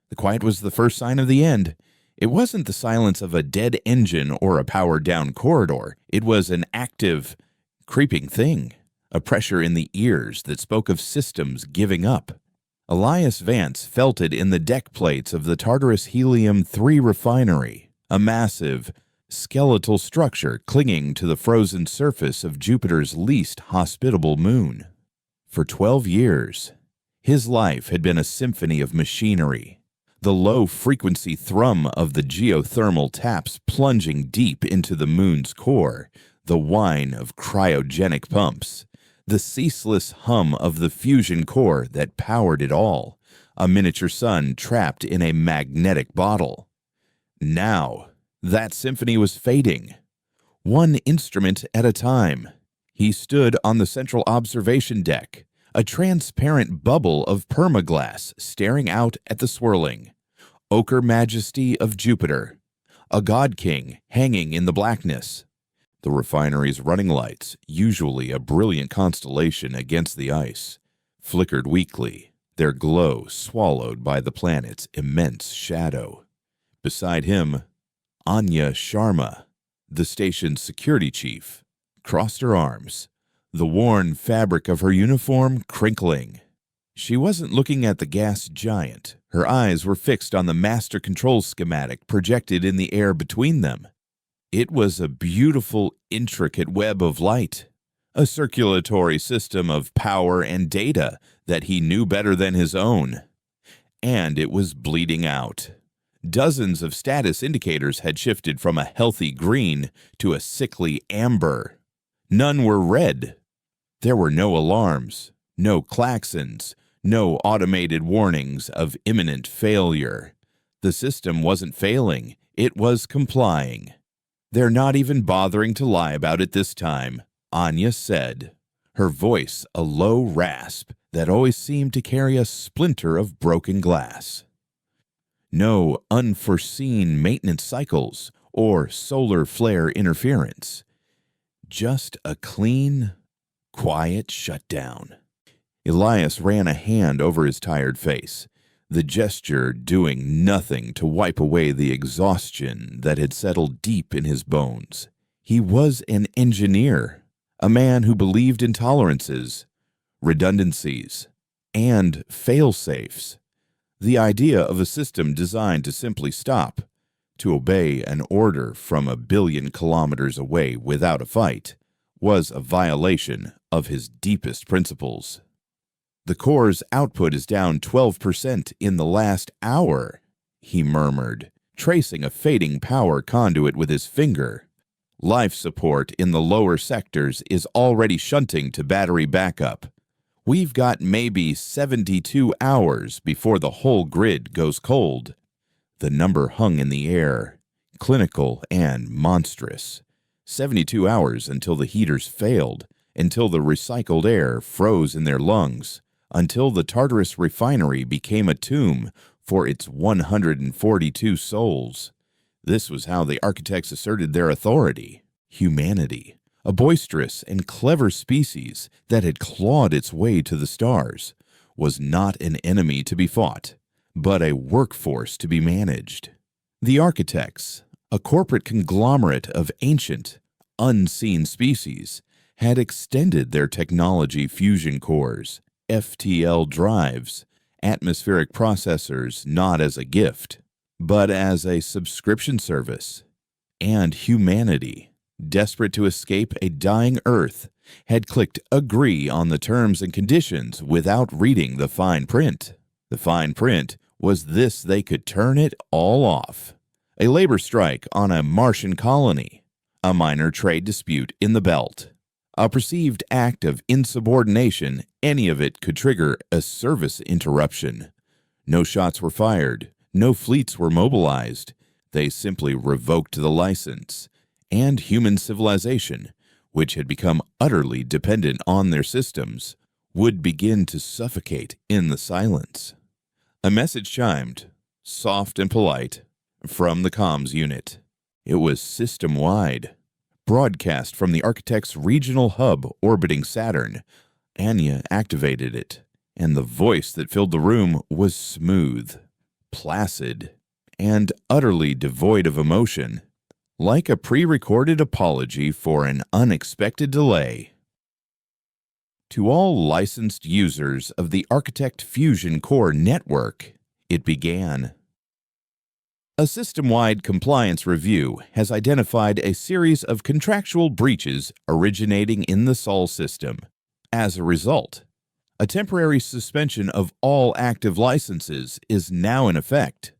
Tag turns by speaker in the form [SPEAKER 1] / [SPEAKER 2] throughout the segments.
[SPEAKER 1] The quiet was the first sign of the end. It wasn't the silence of a dead engine or a powered-down corridor. It was an active, creeping thing, a pressure in the ears that spoke of systems giving up. Elias Vance felt it in the deck plates of the Tartarus Helium-3 refinery, a massive, skeletal structure clinging to the frozen surface of Jupiter's least hospitable moon. For 12 years, his life had been a symphony of machinery. The low-frequency thrum of the geothermal taps plunging deep into the moon's core, the whine of cryogenic pumps, the ceaseless hum of the fusion core that powered it all, a miniature sun trapped in a magnetic bottle. Now, that symphony was fading. One instrument at a time, he stood on the central observation deck, a transparent bubble of permaglass staring out at the swirling, ochre majesty of Jupiter, a god-king hanging in the blackness. The refinery's running lights, usually a brilliant constellation against the ice, flickered weakly, their glow swallowed by the planet's immense shadow. Beside him, Anya Sharma, the station's security chief, crossed her arms, the worn fabric of her uniform crinkling. She wasn't looking at the gas giant. Her eyes were fixed on the master control schematic projected in the air between them. It was a beautiful, intricate web of light, a circulatory system of power and data that he knew better than his own. And it was bleeding out. Dozens of status indicators had shifted from a healthy green to a sickly amber. None were red. There were no alarms, no klaxons, no automated warnings of imminent failure. The system wasn't failing, it was complying. "They're not even bothering to lie about it this time," Anya said, her voice a low rasp that always seemed to carry a splinter of broken glass. No unforeseen maintenance cycles or solar flare interference. Just a clean, quiet shutdown. Elias ran a hand over his tired face, the gesture doing nothing to wipe away the exhaustion that had settled deep in his bones. He was an engineer, a man who believed in tolerances, redundancies, and fail-safes. The idea of a system designed to simply stop, to obey an order from a billion kilometers away without a fight, was a violation of his deepest principles. "The core's output is down 12% in the last hour," he murmured, tracing a fading power conduit with his finger. "Life support in the lower sectors is already shunting to battery backup. We've got maybe 72 hours before the whole grid goes cold." The number hung in the air, clinical and monstrous. 72 hours until the heaters failed, until the recycled air froze in their lungs, until the Tartarus refinery became a tomb for its 142 souls. This was how the architects asserted their authority. Humanity, a boisterous and clever species that had clawed its way to the stars, was not an enemy to be fought, but a workforce to be managed. The architects, a corporate conglomerate of ancient, unseen species, had extended their technology fusion cores, FTL drives, atmospheric processors not as a gift, but as a subscription service. And humanity, desperate to escape a dying Earth, had clicked agree on the terms and conditions without reading the fine print. The fine print was this: they could turn it all off. A labor strike on a Martian colony, a minor trade dispute in the belt, a perceived act of insubordination, any of it could trigger a service interruption. No shots were fired, no fleets were mobilized. They simply revoked the license, and human civilization, which had become utterly dependent on their systems, would begin to suffocate in the silence. A message chimed, soft and polite, from the comms unit. It was system-wide, broadcast from the architect's regional hub orbiting Saturn. Anya activated it, and the voice that filled the room was smooth, placid, and utterly devoid of emotion, like a pre-recorded apology for an unexpected delay. To all licensed users of the Architect Fusion Core network, it began. A system-wide compliance review has identified a series of contractual breaches originating in the Sol system. As a result, a temporary suspension of all active licenses is now in effect.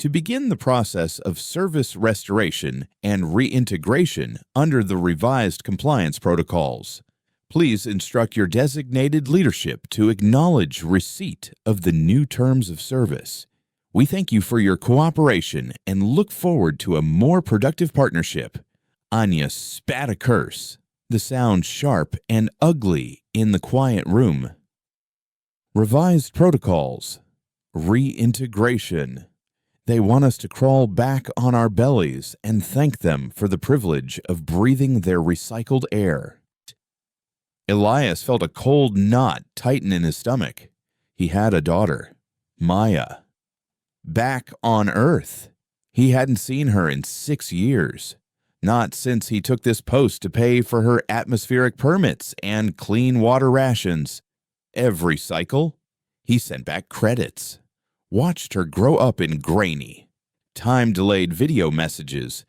[SPEAKER 1] To begin the process of service restoration and reintegration under the revised compliance protocols, please instruct your designated leadership to acknowledge receipt of the new terms of service. We thank you for your cooperation and look forward to a more productive partnership. Anya spat a curse, the sound sharp and ugly in the quiet room. Revised protocols. Reintegration. They want us to crawl back on our bellies and thank them for the privilege of breathing their recycled air. Elias felt a cold knot tighten in his stomach. He had a daughter, Maya. Back on Earth. He hadn't seen her in 6 years. Not since he took this post to pay for her atmospheric permits and clean water rations. Every cycle, he sent back credits. Watched her grow up in grainy, time-delayed video messages,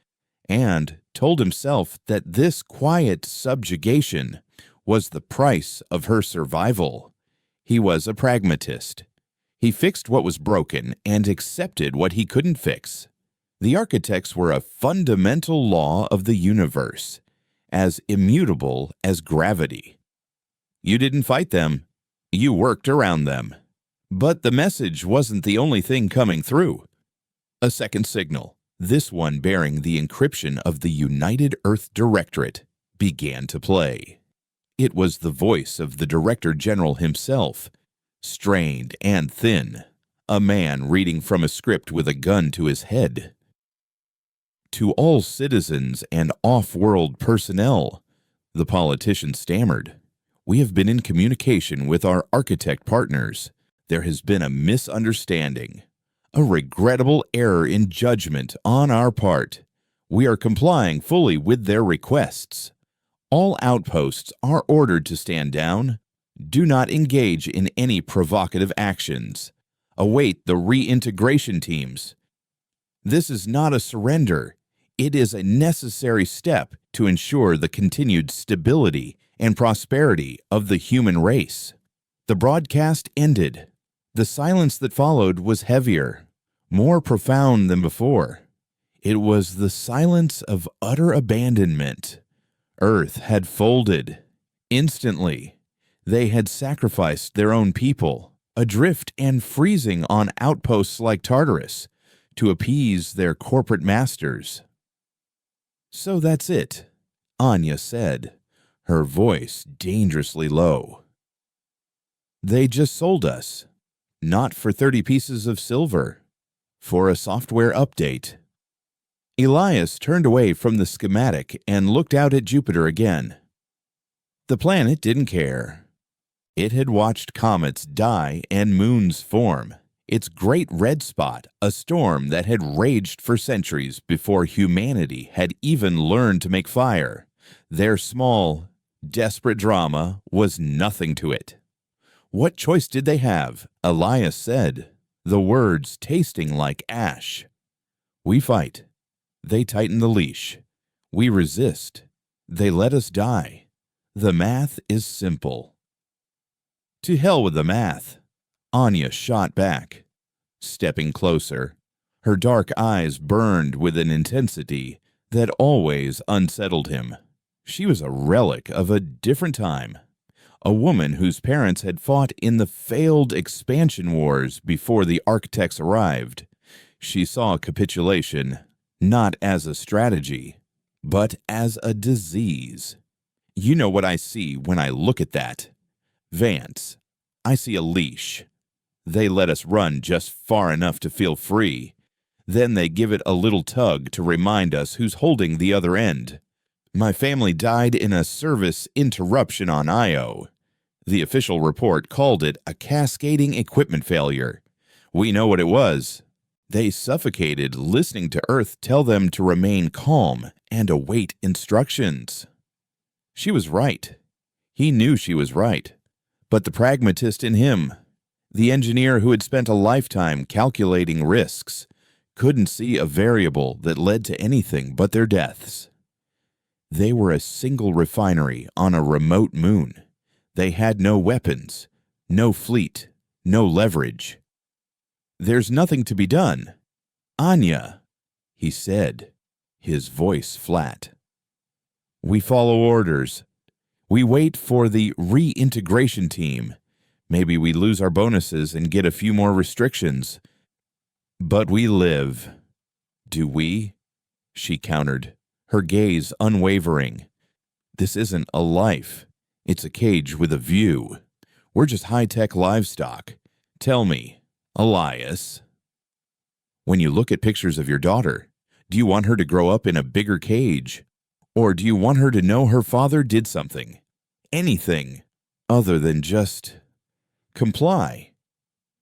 [SPEAKER 1] and told himself that this quiet subjugation was the price of her survival. He was a pragmatist. He fixed what was broken and accepted what he couldn't fix. The architects were a fundamental law of the universe, as immutable as gravity. You didn't fight them, you worked around them. But the message wasn't the only thing coming through. A second signal, this one bearing the encryption of the United Earth Directorate, began to play. It was the voice of the Director General himself, strained and thin, a man reading from a script with a gun to his head. To all citizens and off-world personnel, the politician stammered. We have been in communication with our architect partners. There has been a misunderstanding, a regrettable error in judgment on our part. We are complying fully with their requests. All outposts are ordered to stand down. Do not engage in any provocative actions. Await the reintegration teams. This is not a surrender. It is a necessary step to ensure the continued stability and prosperity of the human race. The broadcast ended. The silence that followed was heavier, more profound than before. It was the silence of utter abandonment. Earth had folded. Instantly, they had sacrificed their own people, adrift and freezing on outposts like Tartarus, to appease their corporate masters. So that's it, Anya said, her voice dangerously low. They just sold us, not for 30 pieces of silver, for a software update. Elias turned away from the schematic and looked out at Jupiter again. The planet didn't care. It had watched comets die and moons form. Its great red spot, a storm that had raged for centuries before humanity had even learned to make fire. Their small, desperate drama was nothing to it. What choice did they have? Elias said, the words tasting like ash. We fight. They tighten the leash. We resist. They let us die. The math is simple. To hell with the math. Anya shot back, stepping closer. Her dark eyes burned with an intensity that always unsettled him. She was a relic of a different time. A woman whose parents had fought in the failed expansion wars before the architects arrived. She saw capitulation not as a strategy, but as a disease. You know what I see when I look at that. Vance, I see a leash. They let us run just far enough to feel free. Then they give it a little tug to remind us who's holding the other end. My family died in a service interruption on Io. The official report called it a cascading equipment failure. We know what it was. They suffocated listening to Earth tell them to remain calm and await instructions. She was right. He knew she was right. But the pragmatist in him, the engineer who had spent a lifetime calculating risks, couldn't see a variable that led to anything but their deaths. They were a single refinery on a remote moon. They had no weapons, no fleet, no leverage. "There's nothing to be done. Anya," he said, his voice flat. "We follow orders. We wait for the reintegration team. Maybe we lose our bonuses and get a few more restrictions. But we live." "Do we?" she countered, her gaze unwavering. "This isn't a life. It's a cage with a view. We're just high-tech livestock. Tell me, Elias, when you look at pictures of your daughter, do you want her to grow up in a bigger cage? Or do you want her to know her father did something, anything, other than just comply?"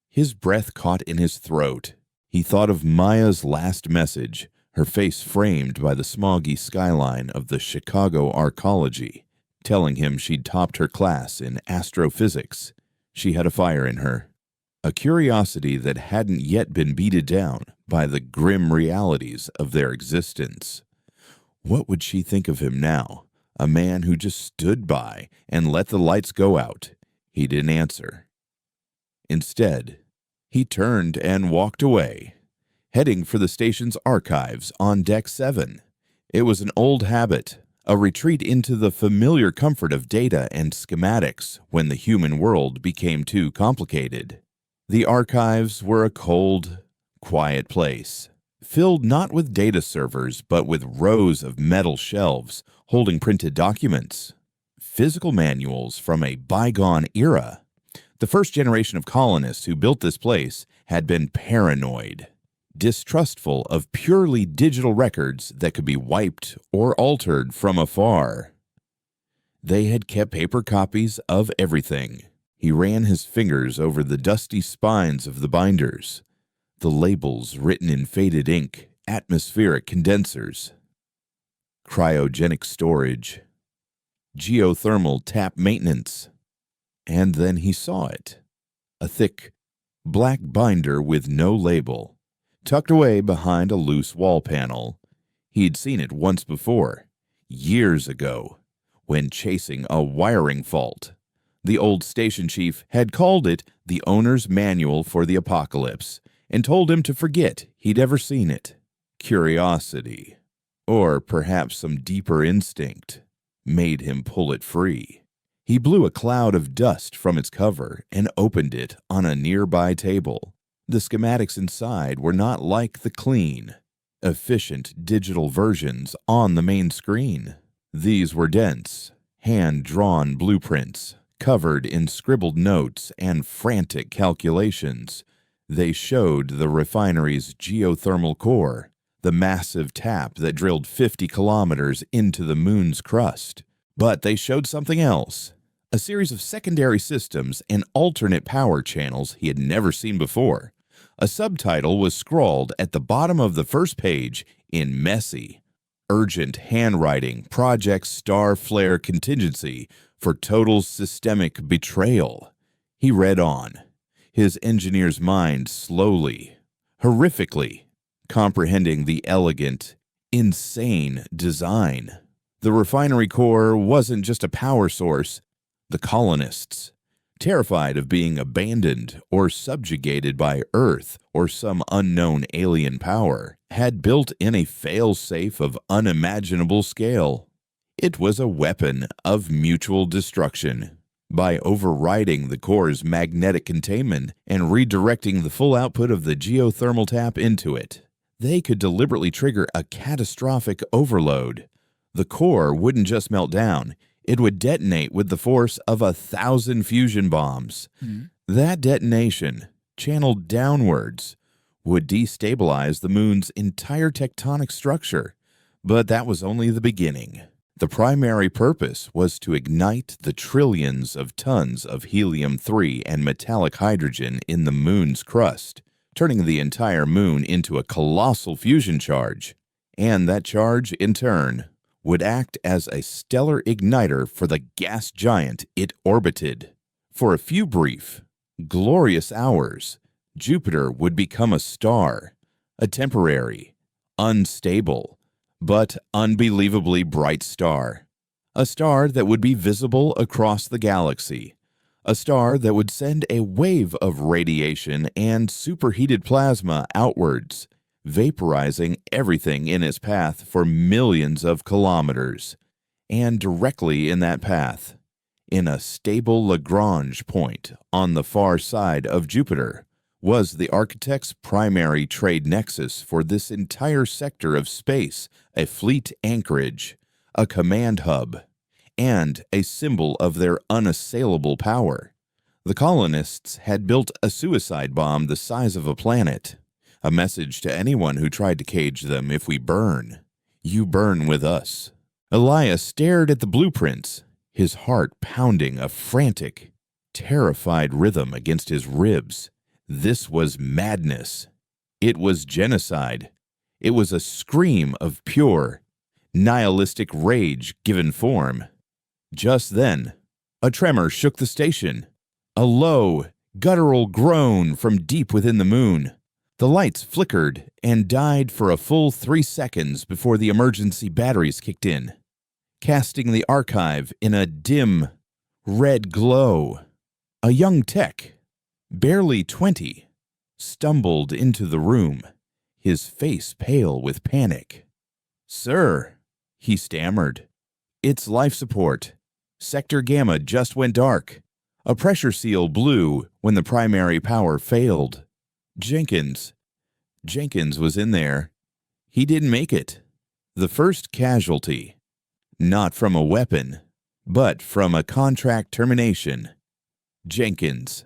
[SPEAKER 1] His breath caught in his throat. He thought of Maya's last message, her face framed by the smoggy skyline of the Chicago Arcology, telling him she'd topped her class in astrophysics. She had a fire in her, a curiosity that hadn't yet been beaten down by the grim realities of their existence. What would she think of him now, a man who just stood by and let the lights go out? He didn't answer. Instead, he turned and walked away, heading for the station's archives on Deck 7. It was an old habit, a retreat into the familiar comfort of data and schematics when the human world became too complicated. The archives were a cold, quiet place, filled not with data servers but with rows of metal shelves holding printed documents, physical manuals from a bygone era. The first generation of colonists who built this place had been paranoid, distrustful of purely digital records that could be wiped or altered from afar. They had kept paper copies of everything. He ran his fingers over the dusty spines of the binders, the labels written in faded ink, atmospheric condensers, cryogenic storage, geothermal tap maintenance. And then he saw it, a thick, black binder with no label, tucked away behind a loose wall panel. He'd seen it once before, years ago, when chasing a wiring fault. The old station chief had called it the owner's manual for the apocalypse and told him to forget he'd ever seen it. Curiosity, or perhaps some deeper instinct, made him pull it free. He blew a cloud of dust from its cover and opened it on a nearby table. The schematics inside were not like the clean, efficient digital versions on the main screen. These were dense, hand-drawn blueprints, covered in scribbled notes and frantic calculations. They showed the refinery's geothermal core, the massive tap that drilled 50 kilometers into the moon's crust. But they showed something else, a series of secondary systems and alternate power channels he had never seen before. A subtitle was scrawled at the bottom of the first page in messy, urgent handwriting: Project Star Flare Contingency for Total Systemic Betrayal. He read on, his engineer's mind slowly, horrifically, comprehending the elegant, insane design. The refinery core wasn't just a power source. The colonists, terrified of being abandoned or subjugated by Earth or some unknown alien power, had built in a fail-safe of unimaginable scale. It was a weapon of mutual destruction. By overriding the core's magnetic containment and redirecting the full output of the geothermal tap into it, they could deliberately trigger a catastrophic overload. The core wouldn't just melt down, it would detonate with the force of 1,000 fusion bombs. That detonation, channeled downwards, would destabilize the moon's entire tectonic structure. But that was only the beginning. The primary purpose was to ignite the trillions of tons of helium-3 and metallic hydrogen in the moon's crust, turning the entire moon into a colossal fusion charge. And that charge, in turn, would act as a stellar igniter for the gas giant it orbited. For a few brief, glorious hours, Jupiter would become a star, a temporary, unstable, but unbelievably bright star. A star that would be visible across the galaxy. A star that would send a wave of radiation and superheated plasma outwards, vaporizing everything in its path for millions of kilometers. And directly in that path, in a stable Lagrange point on the far side of Jupiter, was the architect's primary trade nexus for this entire sector of space, a fleet anchorage, a command hub, and a symbol of their unassailable power. The colonists had built a suicide bomb the size of a planet, a message to anyone who tried to cage them: if we burn, you burn with us. Elias stared at the blueprints, his heart pounding a frantic, terrified rhythm against his ribs. This was madness. It was genocide. It was a scream of pure, nihilistic rage given form. Just then, a tremor shook the station. A low, guttural groan from deep within the moon. The lights flickered and died for a full 3 seconds before the emergency batteries kicked in, casting the archive in a dim, red glow. A young tech, barely 20, stumbled into the room, his face pale with panic. "Sir," he stammered, "it's life support. Sector Gamma just went dark. A pressure seal blew when the primary power failed. Jenkins was in there. He didn't make it. The first casualty. Not from a weapon, but from a contract termination. Jenkins,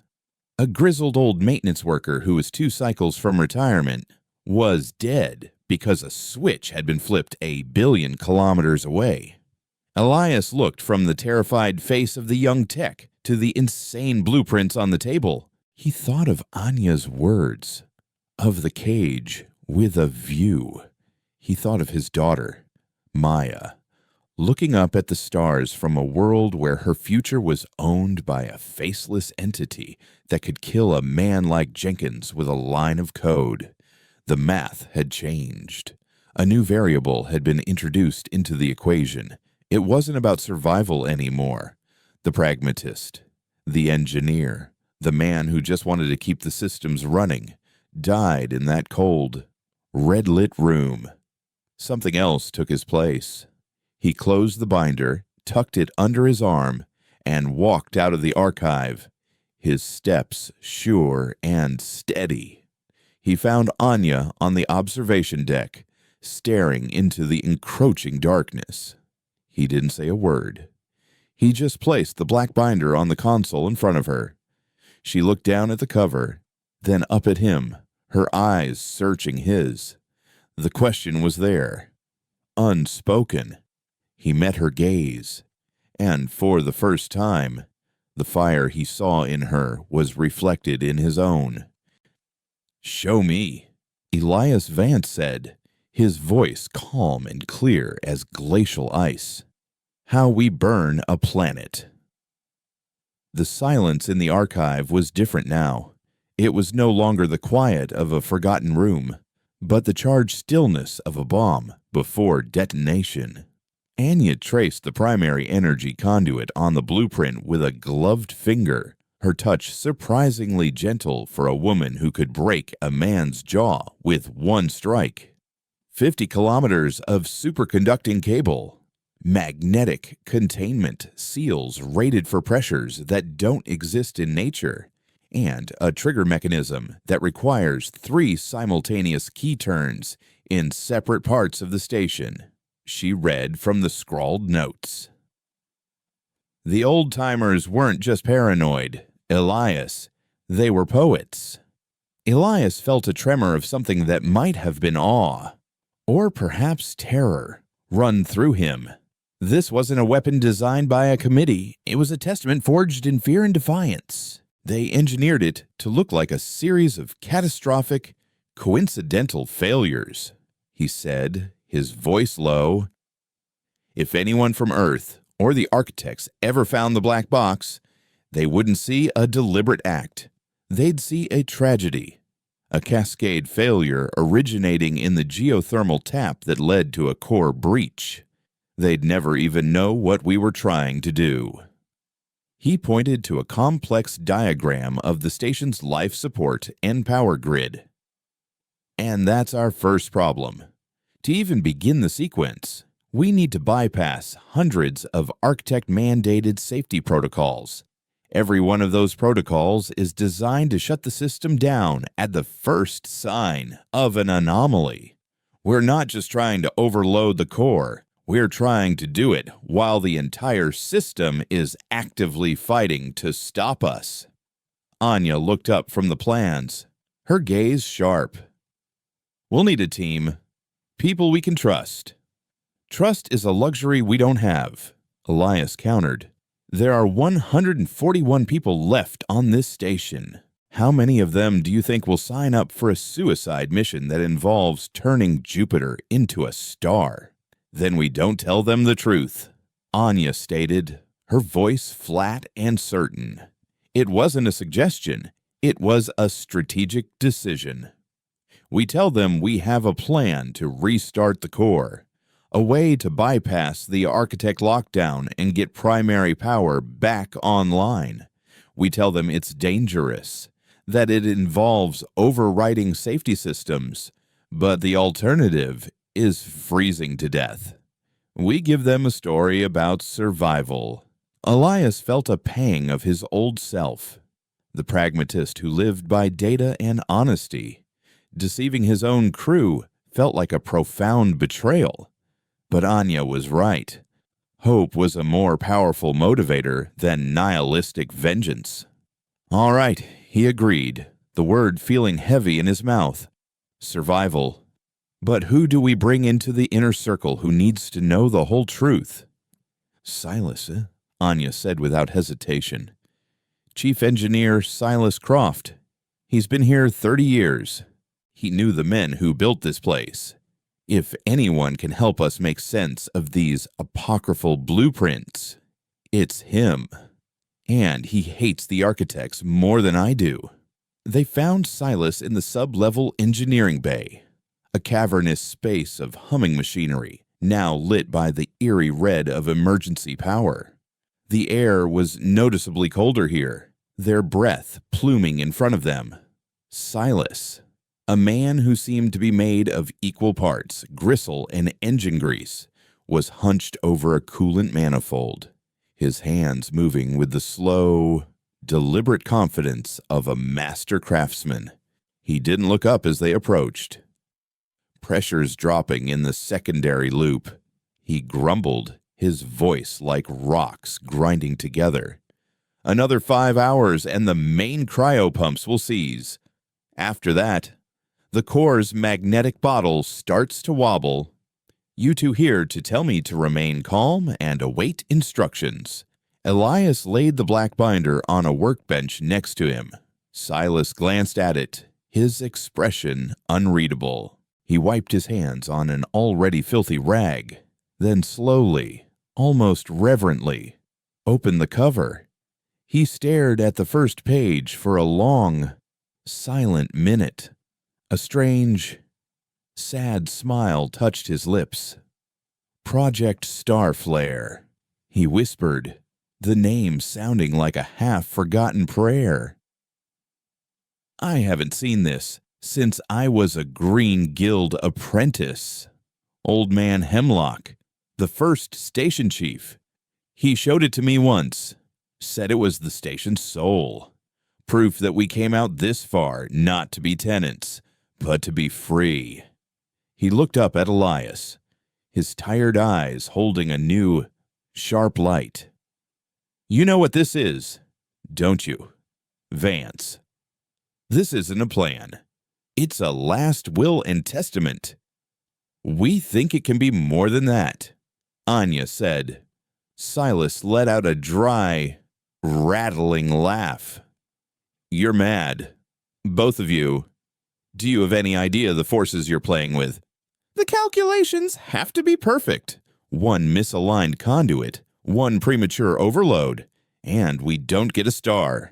[SPEAKER 1] a grizzled old maintenance worker who was 2 cycles from retirement, was dead because a switch had been flipped a billion kilometers away." Elias looked from the terrified face of the young tech to the insane blueprints on the table. He thought of Anya's words, of the cage with a view. He thought of his daughter, Maya, looking up at the stars from a world where her future was owned by a faceless entity that could kill a man like Jenkins with a line of code. The math had changed. A new variable had been introduced into the equation. It wasn't about survival anymore. The pragmatist, the engineer, the man who just wanted to keep the systems running, died in that cold, red-lit room. Something else took his place. He closed the binder, tucked it under his arm, and walked out of the archive, his steps sure and steady. He found Anya on the observation deck, staring into the encroaching darkness. He didn't say a word. He just placed the black binder on the console in front of her. She looked down at the cover, then up at him, her eyes searching his. The question was there, unspoken. He met her gaze, and for the first time, the fire he saw in her was reflected in his own. "Show me," Elias Vance said, his voice calm and clear as glacial ice. "How we burn a planet." The silence in the archive was different now. It was no longer the quiet of a forgotten room, but the charged stillness of a bomb before detonation. Anya traced the primary energy conduit on the blueprint with a gloved finger, her touch surprisingly gentle for a woman who could break a man's jaw with one strike. 50 kilometers of superconducting cable, magnetic containment seals rated for pressures that don't exist in nature, and a trigger mechanism that requires 3 simultaneous key turns in separate parts of the station. She read from the scrawled notes. The old-timers weren't just paranoid, Elias. They were poets. Elias felt a tremor of something that might have been awe, or perhaps terror, run through him. This wasn't a weapon designed by a committee. It was a testament forged in fear and defiance. They engineered it to look like a series of catastrophic, coincidental failures, he said, his voice low. If anyone from Earth or the architects ever found the black box, they wouldn't see a deliberate act. They'd see a tragedy, a cascade failure originating in the geothermal tap that led to a core breach. They'd never even know what we were trying to do. He pointed to a complex diagram of the station's life support and power grid. And that's our first problem. To even begin the sequence, we need to bypass hundreds of architect-mandated safety protocols. Every one of those protocols is designed to shut the system down at the first sign of an anomaly. We're not just trying to overload the core. We're trying to do it while the entire system is actively fighting to stop us. Anya looked up from the plans, her gaze sharp. We'll need a team. People we can trust. Trust is a luxury we don't have, Elias countered. There are 141 people left on this station. How many of them do you think will sign up for a suicide mission that involves turning Jupiter into a star? Then we don't tell them the truth, Anya stated, her voice flat and certain. It wasn't a suggestion. It was a strategic decision. We tell them we have a plan to restart the core, a way to bypass the architect lockdown and get primary power back online. We tell them it's dangerous, that it involves overriding safety systems, but the alternative is freezing to death. We give them a story about survival. Elias felt a pang of his old self, the pragmatist who lived by data and honesty. Deceiving his own crew felt like a profound betrayal. But Anya was right. Hope was a more powerful motivator than nihilistic vengeance. All right, he agreed, the word feeling heavy in his mouth. Survival. But who do we bring into the inner circle who needs to know the whole truth? Silas, Anya said without hesitation. Chief Engineer Silas Croft. He's been here 30 years. He knew the men who built this place. If anyone can help us make sense of these apocryphal blueprints, it's him. And he hates the architects more than I do. They found Silas in the sub-level engineering bay, a cavernous space of humming machinery, now lit by the eerie red of emergency power. The air was noticeably colder here, their breath pluming in front of them. Silas, a man who seemed to be made of equal parts gristle and engine grease, was hunched over a coolant manifold, his hands moving with the slow, deliberate confidence of a master craftsman. He didn't look up as they approached. Pressures dropping in the secondary loop. He grumbled, his voice like rocks grinding together. Another 5 hours and the main cryopumps will seize. After that, the core's magnetic bottle starts to wobble. You two here to tell me to remain calm and await instructions. Elias laid the black binder on a workbench next to him. Silas glanced at it, his expression unreadable. He wiped his hands on an already filthy rag, then slowly, almost reverently, opened the cover. He stared at the first page for a long, silent minute. A strange, sad smile touched his lips. Project Starflare, he whispered, the name sounding like a half-forgotten prayer. I haven't seen this since I was a Green Guild apprentice. Old Man Hemlock, the first station chief. He showed it to me once, said it was the station's soul. Proof that we came out this far not to be tenants, but to be free. He looked up at Elias, his tired eyes holding a new, sharp light. You know what this is, don't you, Vance? This isn't a plan. It's a last will and testament. We think it can be more than that, Anya said. Silas let out a dry, rattling laugh. You're mad. Both of you. Do you have any idea the forces you're playing with? The calculations have to be perfect. One misaligned conduit, one premature overload, and we don't get a star.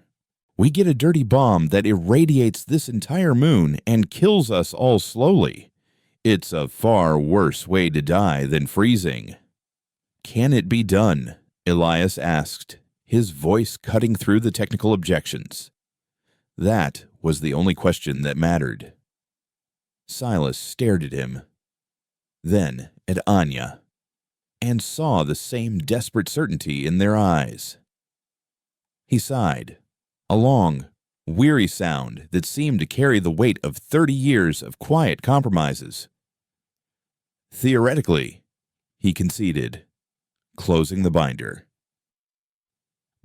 [SPEAKER 1] We get a dirty bomb that irradiates this entire moon and kills us all slowly. It's a far worse way to die than freezing. Can it be done? Elias asked, his voice cutting through the technical objections. That was the only question that mattered. Silas stared at him, then at Anya, and saw the same desperate certainty in their eyes. He sighed, a long, weary sound that seemed to carry the weight of 30 years of quiet compromises. Theoretically, he conceded, closing the binder.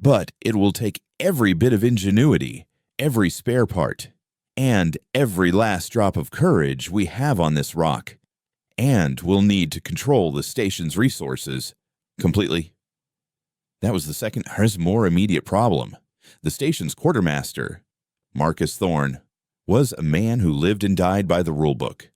[SPEAKER 1] But it will take every bit of ingenuity, every spare part, and every last drop of courage we have on this rock, and we'll need to control the station's resources completely. That was the second, more immediate problem. The station's quartermaster, Marcus Thorne, was a man who lived and died by the rulebook,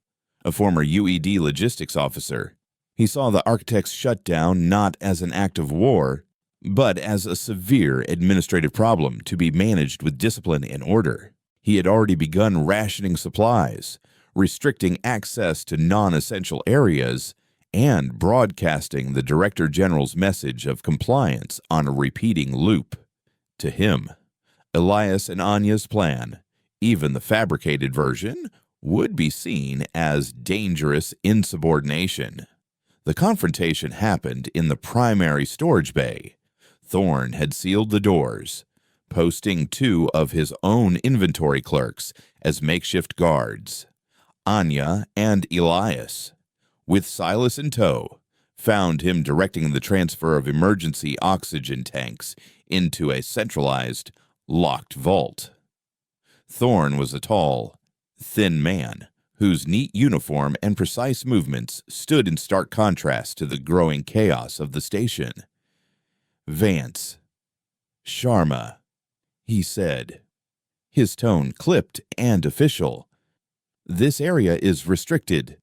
[SPEAKER 1] a former UED logistics officer. He saw the Architects' shutdown not as an act of war, but as a severe administrative problem to be managed with discipline and order. He had already begun rationing supplies, restricting access to non-essential areas, and broadcasting the Director General's message of compliance on a repeating loop. To him, Elias and Anya's plan, even the fabricated version, would be seen as dangerous insubordination. The confrontation happened in the primary storage bay. Thorne had sealed the doors, posting 2 of his own inventory clerks as makeshift guards. Anya and Elias, with Silas in tow, found him directing the transfer of emergency oxygen tanks into a centralized, locked vault. Thorne was a tall, thin man whose neat uniform and precise movements stood in stark contrast to the growing chaos of the station. Vance. Sharma, he said, his tone clipped and official. This area is restricted.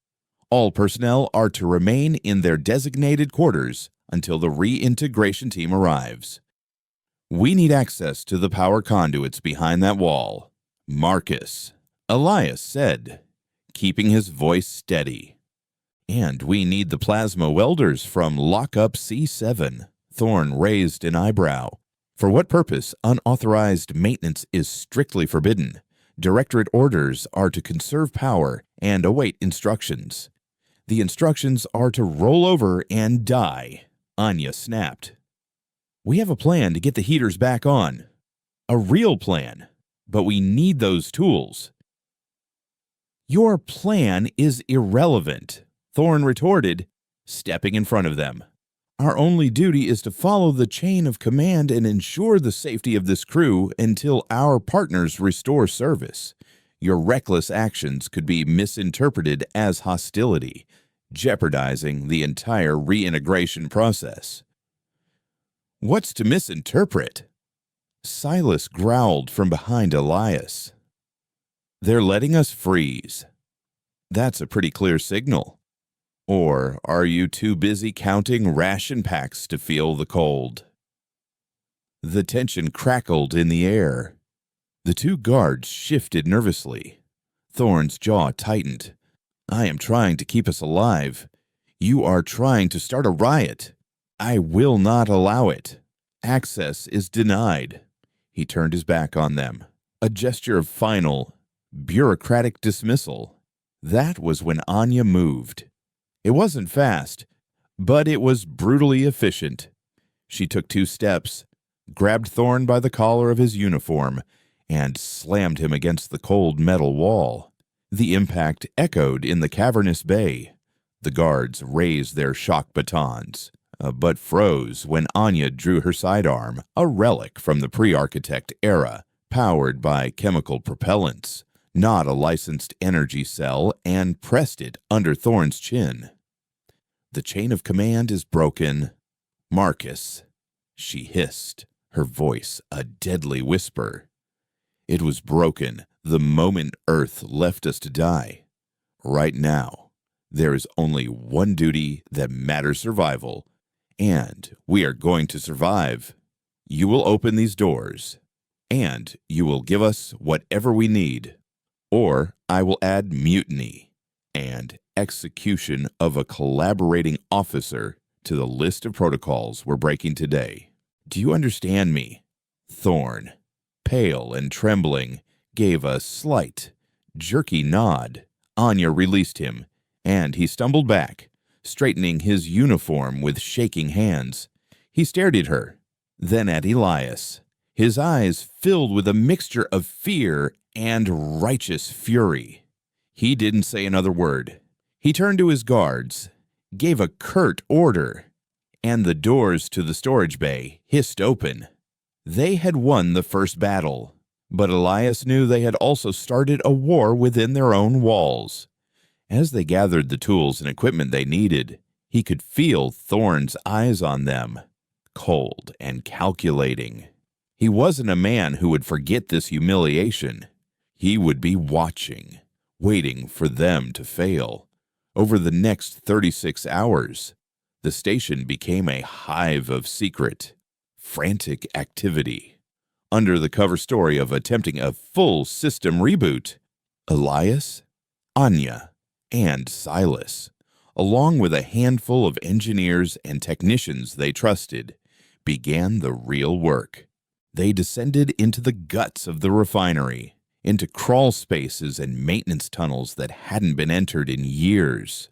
[SPEAKER 1] All personnel are to remain in their designated quarters until the reintegration team arrives. We need access to the power conduits behind that wall. Marcus, Elias said, keeping his voice steady. And we need the plasma welders from Lockup C7. Thorne raised an eyebrow. For what purpose unauthorized maintenance is strictly forbidden. Directorate orders are to conserve power and await instructions. The instructions are to roll over and die. Anya snapped. We have a plan to get the heaters back on. A real plan. But we need those tools. Your plan is irrelevant, Thorne retorted, stepping in front of them. Our only duty is to follow the chain of command and ensure the safety of this crew until our partners restore service. Your reckless actions could be misinterpreted as hostility, jeopardizing the entire reintegration process. What's to misinterpret? Silas growled from behind Elias. They're letting us freeze. That's a pretty clear signal. Or are you too busy counting ration packs to feel the cold? The tension crackled in the air. The 2 guards shifted nervously. Thorne's jaw tightened. I am trying to keep us alive. You are trying to start a riot. I will not allow it. Access is denied. He turned his back on them. A gesture of final, bureaucratic dismissal. That was when Anya moved. It wasn't fast, but it was brutally efficient. She took 2 steps, grabbed Thorne by the collar of his uniform, and slammed him against the cold metal wall. The impact echoed in the cavernous bay. The guards raised their shock batons, but froze when Anya drew her sidearm, a relic from the pre-architect era, powered by chemical propellants, not a licensed energy cell, and pressed it under Thorne's chin. The chain of command is broken. Marcus, she hissed, her voice a deadly whisper. It was broken the moment Earth left us to die. Right now, there is only one duty that matters: survival, and we are going to survive. You will open these doors, and you will give us whatever we need, or I will add mutiny and execution of a collaborating officer to the list of protocols we're breaking today. Do you understand me? Thorn, pale and trembling, gave a slight, jerky nod. Anya released him, and he stumbled back, straightening his uniform with shaking hands. He stared at her, then at Elias, his eyes filled with a mixture of fear and righteous fury. He didn't say another word. He turned to his guards, gave a curt order, and the doors to the storage bay hissed open. They had won the first battle, but Elias knew they had also started a war within their own walls. As they gathered the tools and equipment they needed, he could feel Thorn's eyes on them, cold and calculating. He wasn't a man who would forget this humiliation. He would be watching, waiting for them to fail. Over the next 36 hours, the station became a hive of secret, frantic activity. Under the cover story of attempting a full system reboot, Elias, Anya, and Silas, along with a handful of engineers and technicians they trusted, began the real work. They descended into the guts of the refinery, into crawl spaces and maintenance tunnels that hadn't been entered in years.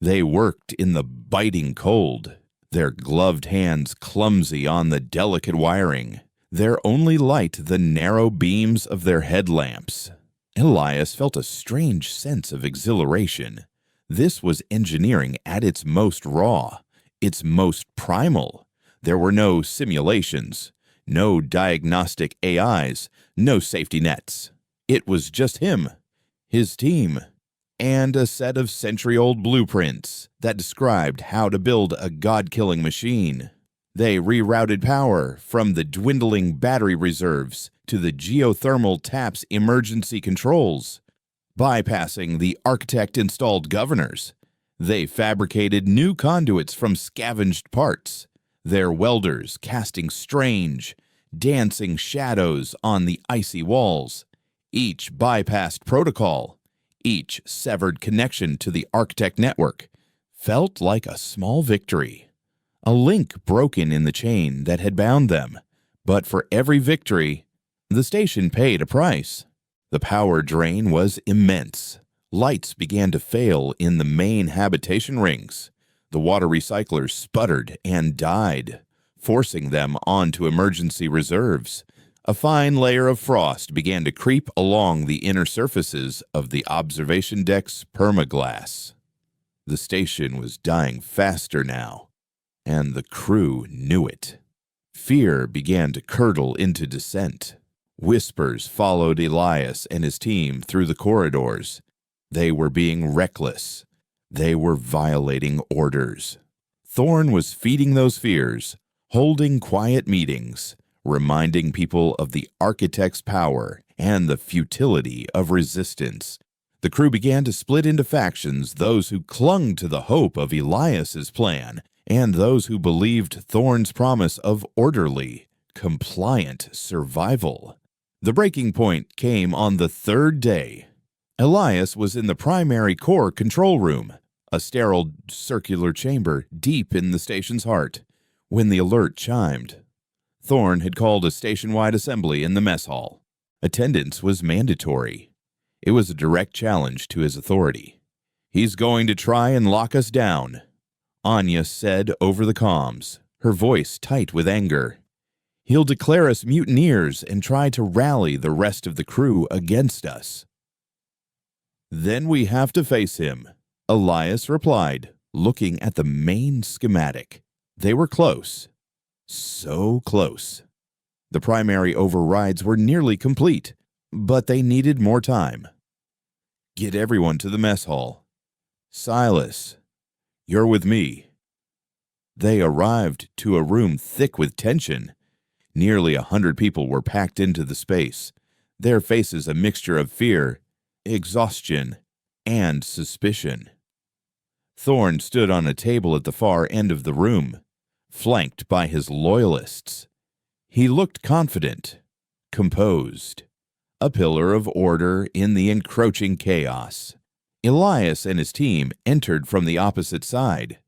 [SPEAKER 1] They worked in the biting cold, their gloved hands clumsy on the delicate wiring, their only light the narrow beams of their headlamps. Elias felt a strange sense of exhilaration. This was engineering at its most raw, its most primal. There were no simulations, no diagnostic AIs, no safety nets. It was just him, his team, and a set of century-old blueprints that described how to build a god-killing machine. They rerouted power from the dwindling battery reserves to the geothermal tap's emergency controls, bypassing the architect-installed governors. They fabricated new conduits from scavenged parts, their welders casting strange, dancing shadows on the icy walls. Each bypassed protocol, each severed connection to the architect network, felt like a small victory, a link broken in the chain that had bound them. But for every victory, the station paid a price. The power drain was immense. Lights began to fail in the main habitation rings. The water recyclers sputtered and died, forcing them onto emergency reserves. A fine layer of frost began to creep along the inner surfaces of the observation deck's permaglass. The station was dying faster now, and the crew knew it. Fear began to curdle into dissent. Whispers followed Elias and his team through the corridors. They were being reckless. They were violating orders. Thorn was feeding those fears, holding quiet meetings, reminding people of the architect's power and the futility of resistance. The crew began to split into factions, those who clung to the hope of Elias's plan, and those who believed Thorn's promise of orderly, compliant survival. The breaking point came on the third day. Elias was in the primary core control room, a sterile circular chamber deep in the station's heart, when the alert chimed. Thorn had called a station-wide assembly in the mess hall. Attendance was mandatory. It was a direct challenge to his authority. "He's going to try and lock us down," Anya said over the comms, her voice tight with anger. "He'll declare us mutineers and try to rally the rest of the crew against us." "Then we have to face him," Elias replied, looking at the main schematic. They were close. So close. The primary overrides were nearly complete, but they needed more time. "Get everyone to the mess hall. Silas, you're with me." They arrived to a room thick with tension. Nearly 100 people were packed into the space. their faces a mixture of fear, exhaustion, and suspicion. Thorn stood on a table at the far end of the room, flanked by his loyalists. He looked confident, composed, a pillar of order in the encroaching chaos. Elias and his team entered from the opposite side,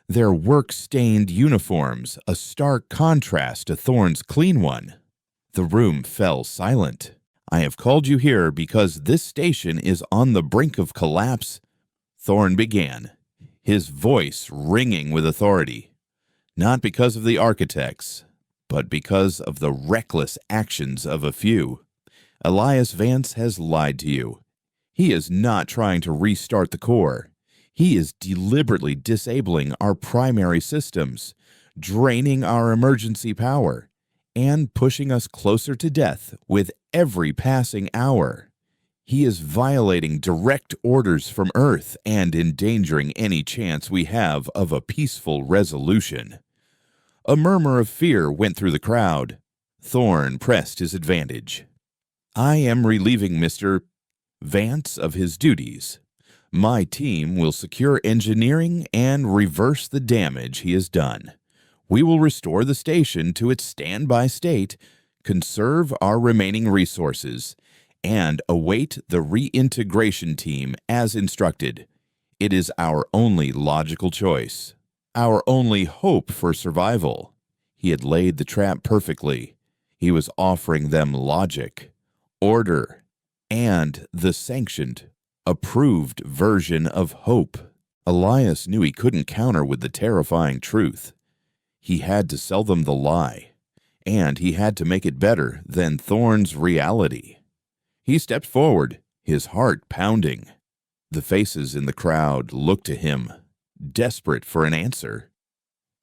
[SPEAKER 1] their work-stained uniforms a stark contrast to Thorn's clean one. The room fell silent. "I have called you here because this station is on the brink of collapse," Thorn began, his voice ringing with authority. "Not because of the architects, but because of the reckless actions of a few. Elias Vance has lied to you. He is not trying to restart the core. He is deliberately disabling our primary systems, draining our emergency power, and pushing us closer to death with every passing hour. He is violating direct orders from Earth and endangering any chance we have of a peaceful resolution." A murmur of fear went through the crowd. Thorn pressed his advantage. "I am relieving Mr. Vance of his duties. My team will secure engineering and reverse the damage he has done. We will restore the station to its standby state, conserve our remaining resources, and await the reintegration team as instructed. It is our only logical choice, our only hope for survival." He had laid the trap perfectly. He was offering them logic, order, and the sanctioned, approved version of hope. Elias knew he couldn't counter with the terrifying truth. He had to sell them the lie, and he had to make it better than Thorn's reality. He stepped forward, his heart pounding. The faces in the crowd looked to him, desperate for an answer.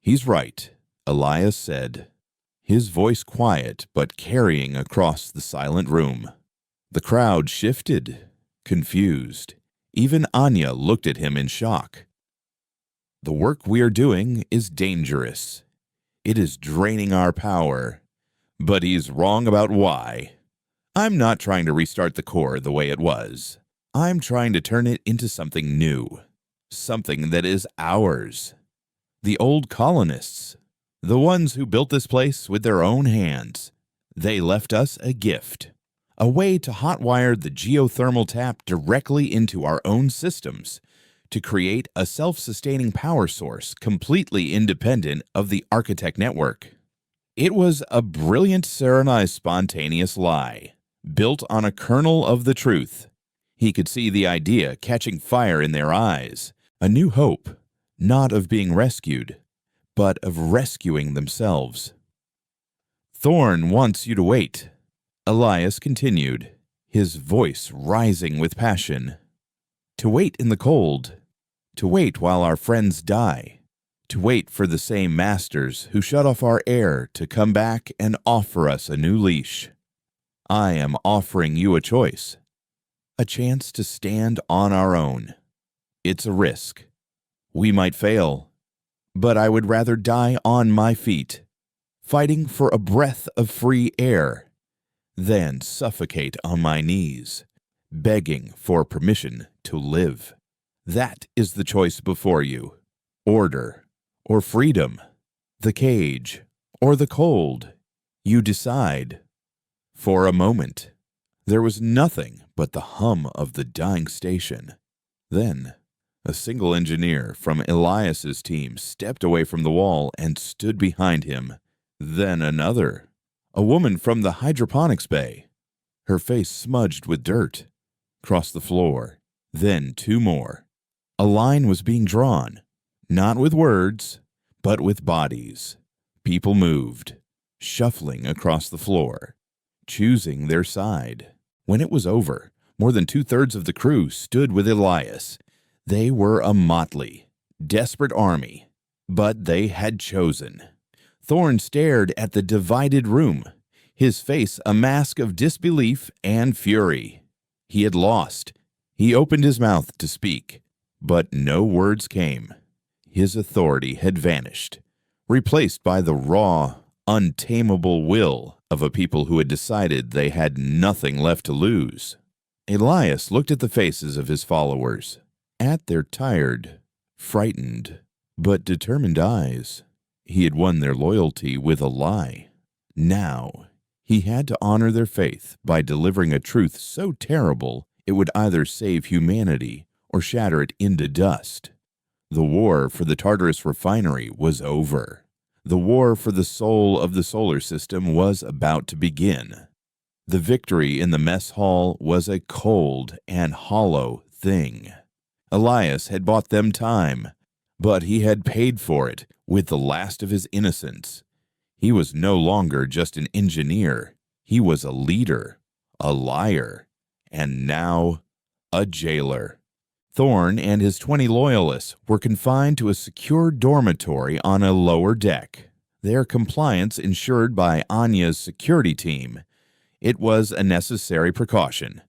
[SPEAKER 1] "He's right," Elias said, his voice quiet but carrying across the silent room. The crowd shifted, confused. Even Anya looked at him in shock. "The work we are doing is dangerous. It is draining our power. But he's wrong about why. I'm not trying to restart the core the way it was. I'm trying to turn it into something new, something that is ours. The old colonists, the ones who built this place with their own hands, they left us a gift, a way to hotwire the geothermal tap directly into our own systems, to create a self-sustaining power source completely independent of the architect network. It was a brilliant, serenized, spontaneous lie, built on a kernel of the truth. He could see the idea catching fire in their eyes, a new hope, not of being rescued, but of rescuing themselves. "Thorn wants you to wait," Elias continued, his voice rising with passion. "To wait in the cold, to wait while our friends die, to wait for the same masters who shut off our air to come back and offer us a new leash. I am offering you a choice, a chance to stand on our own. It's a risk. We might fail, but I would rather die on my feet, fighting for a breath of free air, than suffocate on my knees, begging for permission to live. That is the choice before you. Order or freedom, the cage or the cold. You decide." For a moment, there was nothing but the hum of the dying station. Then, a single engineer from Elias's team stepped away from the wall and stood behind him. Then another, a woman from the hydroponics bay, her face smudged with dirt, crossed the floor. Then two more. A line was being drawn, not with words, but with bodies. People moved, shuffling across the floor, choosing their side. When it was over, more than 2/3 of the crew stood with Elias. They were a motley, desperate army, but they had chosen. Thorn stared at the divided room, his face a mask of disbelief and fury. He had lost. He opened his mouth to speak, but no words came. His authority had vanished, replaced by the raw, untamable will of a people who had decided they had nothing left to lose. Elias looked at the faces of his followers, at their tired, frightened, but determined eyes. He had won their loyalty with a lie. Now, he had to honor their faith by delivering a truth so terrible it would either save humanity or shatter it into dust. The war for the Tartarus refinery was over. The war for the soul of the solar system was about to begin. The victory in the mess hall was a cold and hollow thing. Elias had bought them time, but he had paid for it with the last of his innocence. He was no longer just an engineer. He was a leader, a liar, and now a jailer. Thorn and his 20 loyalists were confined to a secure dormitory on a lower deck, their compliance ensured by Anya's security team. It was a necessary precaution.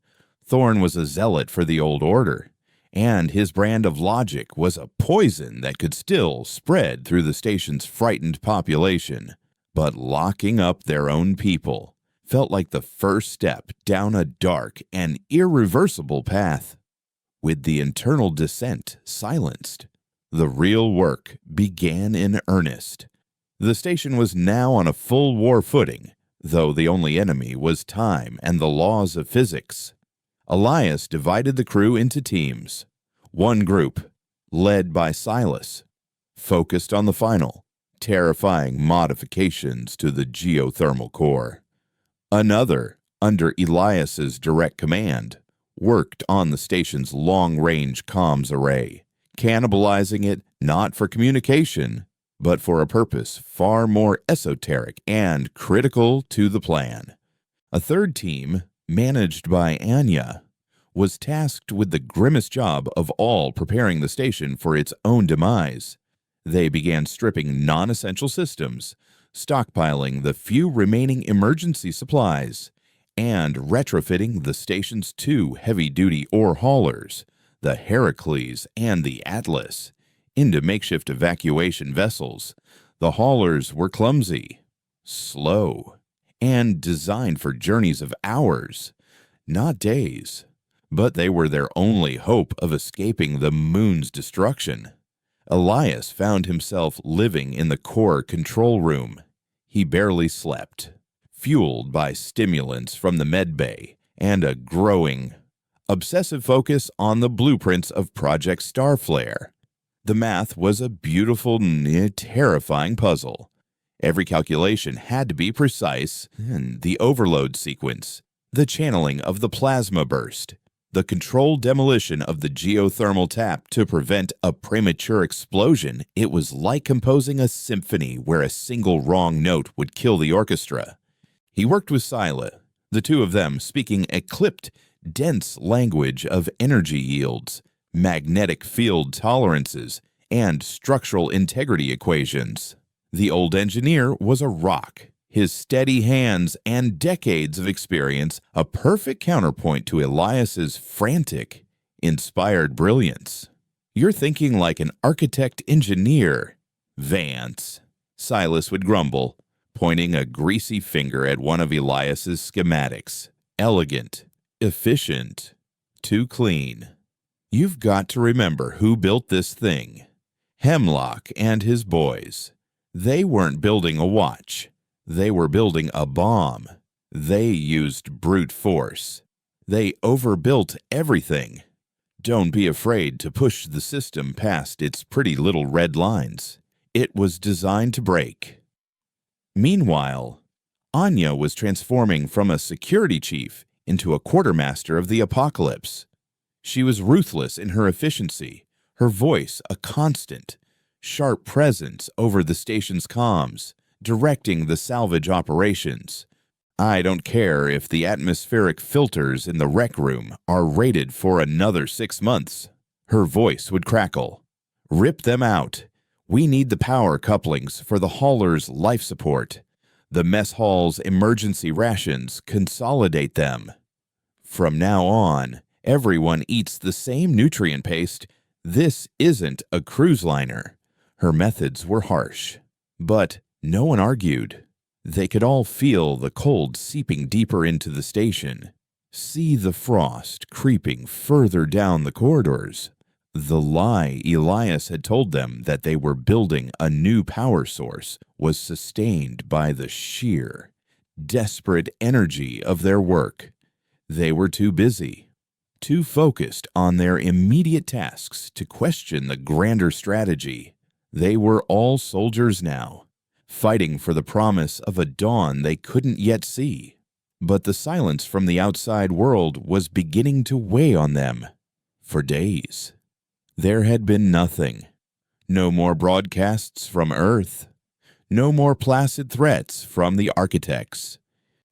[SPEAKER 1] Thorn was a zealot for the old order, and his brand of logic was a poison that could still spread through the station's frightened population. But locking up their own people felt like the first step down a dark and irreversible path. With the internal dissent silenced, the real work began in earnest. The station was now on a full war footing, though the only enemy was time and the laws of physics. Elias divided the crew into teams. One group, led by Silas, focused on the final, terrifying modifications to the geothermal core. Another, under Elias's direct command, worked on the station's long-range comms array, cannibalizing it not for communication, but for a purpose far more esoteric and critical to the plan. A third team, managed by Anya, was tasked with the grimmest job of all preparing the station for its own demise. They began stripping non-essential systems, stockpiling the few remaining emergency supplies, and retrofitting the station's 2 heavy-duty ore haulers, the Heracles and the Atlas, into makeshift evacuation vessels. The haulers were clumsy, slow, and designed for journeys of hours, not days. But they were their only hope of escaping the moon's destruction. Elias found himself living in the core control room. He barely slept, fueled by stimulants from the medbay and a growing, obsessive focus on the blueprints of Project Starflare. The math was a beautiful, terrifying puzzle. Every calculation had to be precise, and the overload sequence, the channeling of the plasma burst, the controlled demolition of the geothermal tap to prevent a premature explosion. It was like composing a symphony where a single wrong note would kill the orchestra. He worked with Sila, the two of them speaking a clipped, dense language of energy yields, magnetic field tolerances, and structural integrity equations. The old engineer was a rock, his steady hands and decades of experience a perfect counterpoint to Elias's frantic, inspired brilliance. "You're thinking like an architect-engineer, Vance," Silas would grumble, pointing a greasy finger at one of Elias's schematics. "Elegant, efficient, too clean. You've got to remember who built this thing. Hemlock and his boys. They weren't building a watch. They were building a bomb. They used brute force. They overbuilt everything. Don't be afraid to push the system past its pretty little red lines. It was designed to break." Meanwhile, Anya was transforming from a security chief into a quartermaster of the apocalypse. She was ruthless in her efficiency, her voice a constant, sharp presence over the station's comms, directing the salvage operations. "I don't care if the atmospheric filters in the rec room are rated for another 6 months," her voice would crackle. "Rip them out. We need the power couplings for the hauler's life support. The mess hall's emergency rations, consolidate them. From now on, everyone eats the same nutrient paste. This isn't a cruise liner." Her methods were harsh, but no one argued. They could all feel the cold seeping deeper into the station, see the frost creeping further down the corridors. The lie Elias had told them that they were building a new power source was sustained by the sheer, desperate energy of their work. They were too busy, too focused on their immediate tasks to question the grander strategy. They were all soldiers now, fighting for the promise of a dawn they couldn't yet see. But the silence from the outside world was beginning to weigh on them. For days, there had been nothing. No more broadcasts from Earth. No more placid threats from the architects.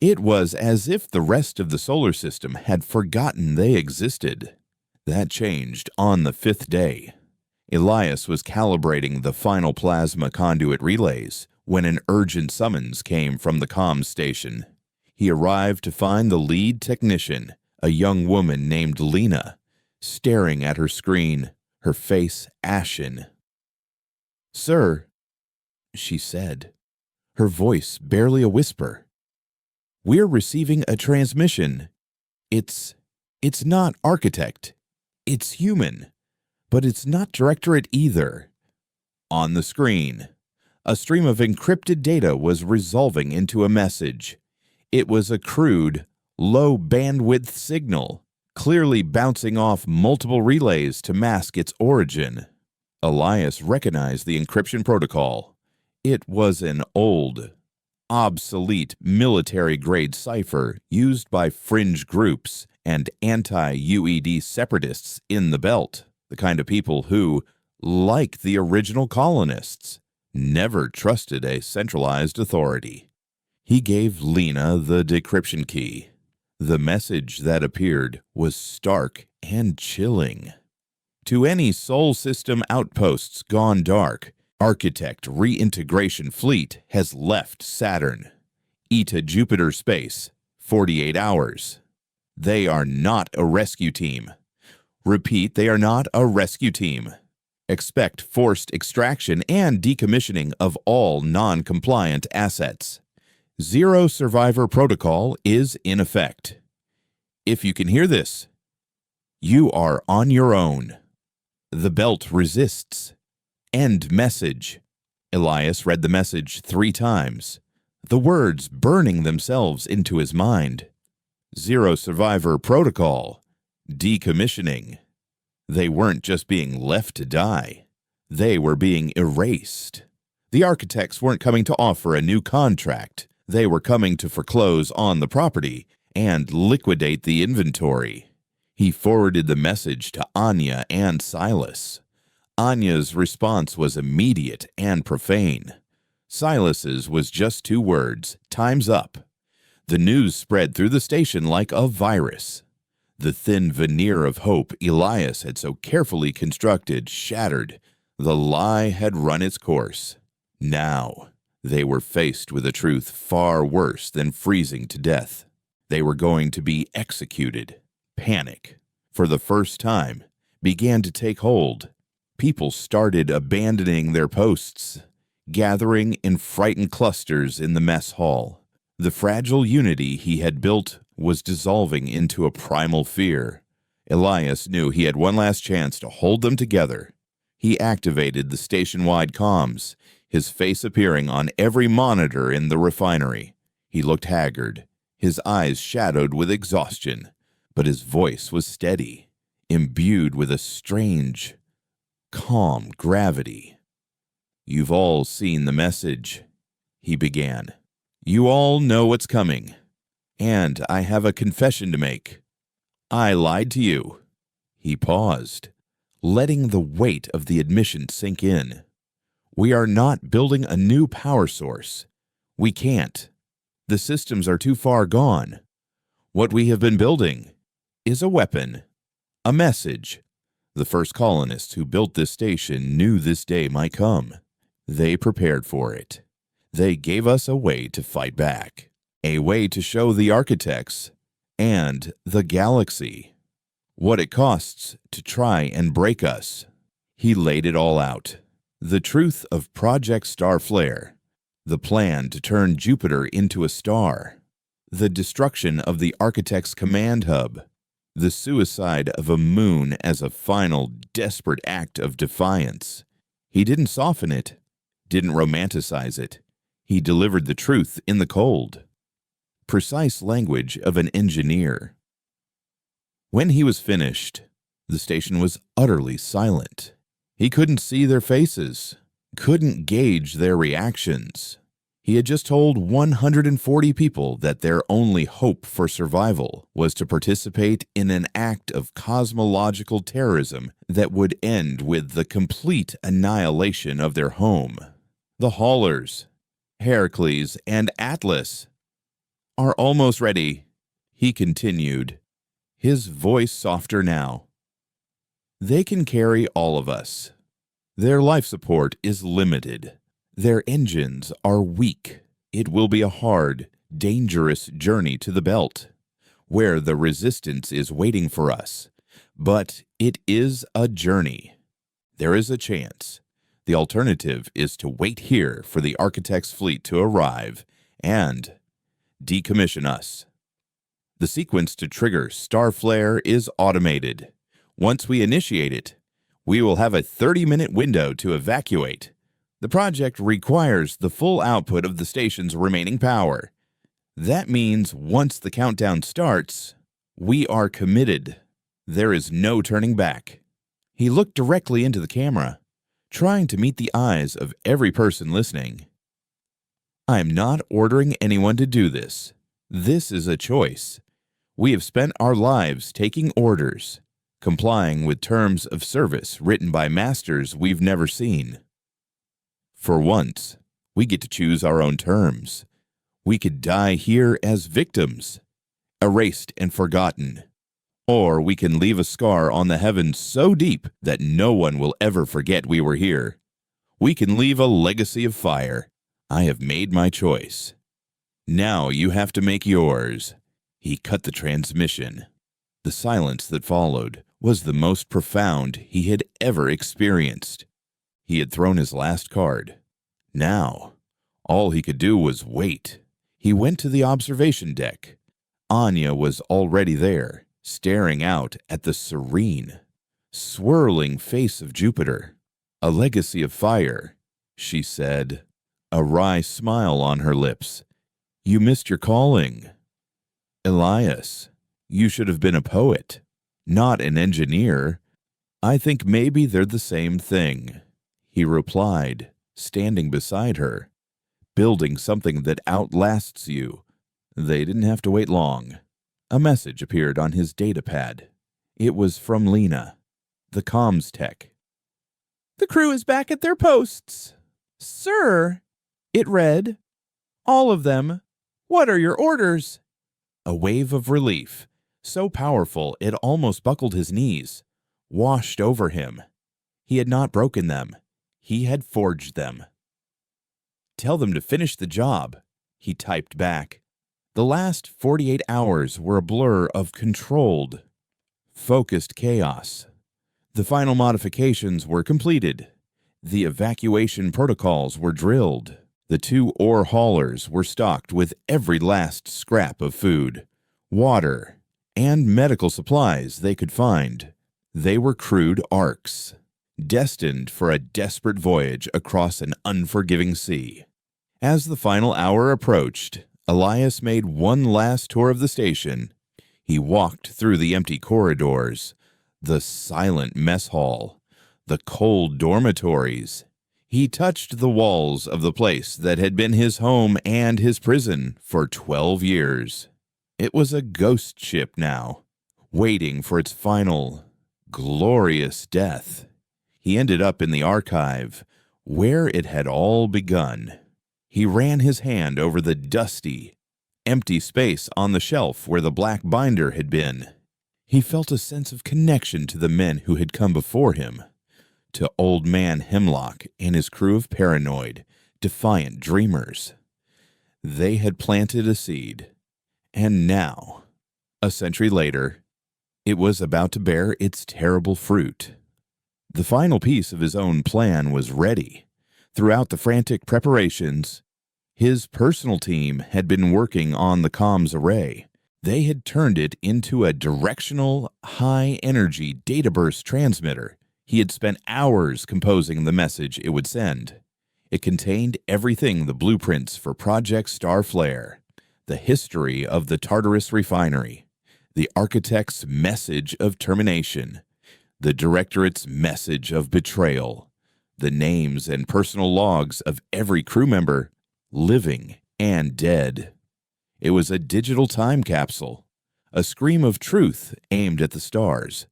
[SPEAKER 1] It was as if the rest of the solar system had forgotten they existed. That changed on the 5th day. Elias was calibrating the final plasma conduit relays when an urgent summons came from the comms station. He arrived to find the lead technician, a young woman named Lena, staring at her screen, her face ashen. "Sir," she said, her voice barely a whisper, "we're receiving a transmission. It's not architect. It's human, but it's not directorate either." On the screen, a stream of encrypted data was resolving into a message. It was a crude, low-bandwidth signal, clearly bouncing off multiple relays to mask its origin. Elias recognized the encryption protocol. It was an old, obsolete military-grade cipher used by fringe groups and anti-UED separatists in the belt, the kind of people who, like the original colonists, never trusted a centralized authority. He gave Lena the decryption key. The message that appeared was stark and chilling. To any Sol System outposts gone dark, Architect Reintegration Fleet has left Saturn. Eta Jupiter space, 48 hours. They are not a rescue team. Repeat, they are not a rescue team. Expect forced extraction and decommissioning of all non-compliant assets. Zero Survivor Protocol is in effect. If you can hear this, you are on your own. The belt resists. End message. Elias read the message 3 times, the words burning themselves into his mind. Zero Survivor Protocol. Decommissioning. They weren't just being left to die. They were being erased. The architects weren't coming to offer a new contract. They were coming to foreclose on the property and liquidate the inventory. He forwarded the message to Anya and Silas. Anya's response was immediate and profane. Silas's was just 2 words, "Time's up." The news spread through the station like a virus. The thin veneer of hope Elias had so carefully constructed shattered. The lie had run its course. Now, they were faced with a truth far worse than freezing to death. They were going to be executed. Panic, for the first time, began to take hold. People started abandoning their posts, gathering in frightened clusters in the mess hall. The fragile unity he had built was dissolving into a primal fear. Elias knew he had one last chance to hold them together. He activated the station-wide comms, his face appearing on every monitor in the refinery. He looked haggard, his eyes shadowed with exhaustion, but his voice was steady, imbued with a strange, calm gravity. "You've all seen the message," he began. "You all know what's coming. And I have a confession to make. I lied to you." He paused, letting the weight of the admission sink in. "We are not building a new power source. We can't. The systems are too far gone. What we have been building is a weapon, a message. The first colonists who built this station knew this day might come. They prepared for it. They gave us a way to fight back, a way to show the architects and the galaxy what it costs to try and break us." He laid it all out. The truth of Project Starflare, the plan to turn Jupiter into a star, the destruction of the architect's command hub, the suicide of a moon as a final, desperate act of defiance. He didn't soften it, didn't romanticize it. He delivered the truth in the cold, precise language of an engineer. When he was finished, the station was utterly silent. He couldn't see their faces, couldn't gauge their reactions. He had just told 140 people that their only hope for survival was to participate in an act of cosmological terrorism that would end with the complete annihilation of their home. The haulers, Heracles and Atlas, are almost ready, he continued, his voice softer now. They can carry all of us. Their life support is limited. Their engines are weak. It will be a hard, dangerous journey to the belt, where the resistance is waiting for us. But it is a journey. There is a chance. The alternative is to wait here for the architect's fleet to arrive and decommission us. The sequence to trigger Star Flare is automated. Once we initiate it, we will have a 30-minute window to evacuate. The project requires the full output of the station's remaining power. That means once the countdown starts, we are committed. There is no turning back. He looked directly into the camera, trying to meet the eyes of every person listening. I am not ordering anyone to do this. This is a choice. We have spent our lives taking orders, complying with terms of service written by masters we've never seen. For once, we get to choose our own terms. We could die here as victims, erased and forgotten. Or we can leave a scar on the heavens so deep that no one will ever forget we were here. We can leave a legacy of fire. I have made my choice. Now you have to make yours. He cut the transmission. The silence that followed was the most profound he had ever experienced. He had thrown his last card. Now, all he could do was wait. He went to the observation deck. Anya was already there, staring out at the serene, swirling face of Jupiter. A legacy of fire, she said, a wry smile on her lips. You missed your calling. Elias, you should have been a poet, not an engineer. I think maybe they're the same thing, he replied, standing beside her. Building something that outlasts you. They didn't have to wait long. A message appeared on his datapad. It was from Lena, the comms tech. The crew is back at their posts. Sir, it read, all of them. What are your orders? A wave of relief, so powerful it almost buckled his knees, washed over him. He had not broken them. He had forged them. Tell them to finish the job, he typed back. The last 48 hours were a blur of controlled, focused chaos. The final modifications were completed. The evacuation protocols were drilled. The 2 ore haulers were stocked with every last scrap of food, water, and medical supplies they could find. They were crewed Orcs, destined for a desperate voyage across an unforgiving sea. As the final hour approached, Elias made one last tour of the station. He walked through the empty corridors, the silent mess hall, the cold dormitories. He touched the walls of the place that had been his home and his prison for 12 years. It was a ghost ship now, waiting for its final, glorious death. He ended up in the archive, where it had all begun. He ran his hand over the dusty, empty space on the shelf where the black binder had been. He felt a sense of connection to the men who had come before him, to Old Man Hemlock and his crew of paranoid, defiant dreamers. They had planted a seed, and now, a century later, it was about to bear its terrible fruit. The final piece of his own plan was ready. Throughout the frantic preparations, His personal team had been working on the comms array. They had turned it into a directional, high-energy data burst transmitter. He had spent hours composing the message it would send. It contained everything: the blueprints for Project Starflare, the history of the Tartarus refinery, the architect's message of termination, the directorate's message of betrayal, the names and personal logs of every crew member, living and dead. It was a digital time capsule, a scream of truth aimed at the stars.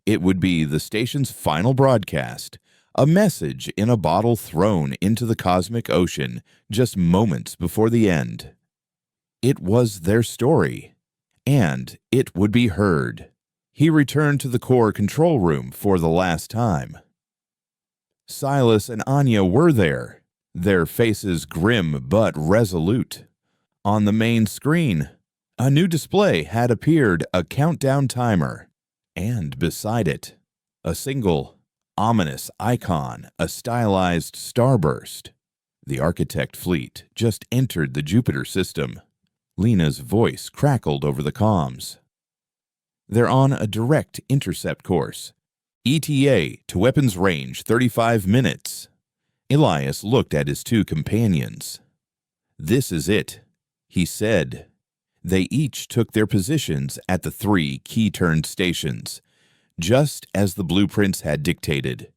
[SPEAKER 1] It would be the station's final broadcast, a message in a bottle thrown into the cosmic ocean just moments before the end. It was their story, and it would be heard. He returned to the core control room for the last time. Silas and Anya were there, their faces grim but resolute. On the main screen, a new display had appeared, a countdown timer, and beside it, a single, ominous icon, a stylized starburst. The Architect fleet just entered the Jupiter system. Lena's voice crackled over the comms. They're on a direct intercept course. ETA to weapons range 35 minutes. Elias looked at his two companions. This is it, he said. They each took their positions at the 3 key-turned stations, just as the blueprints had dictated.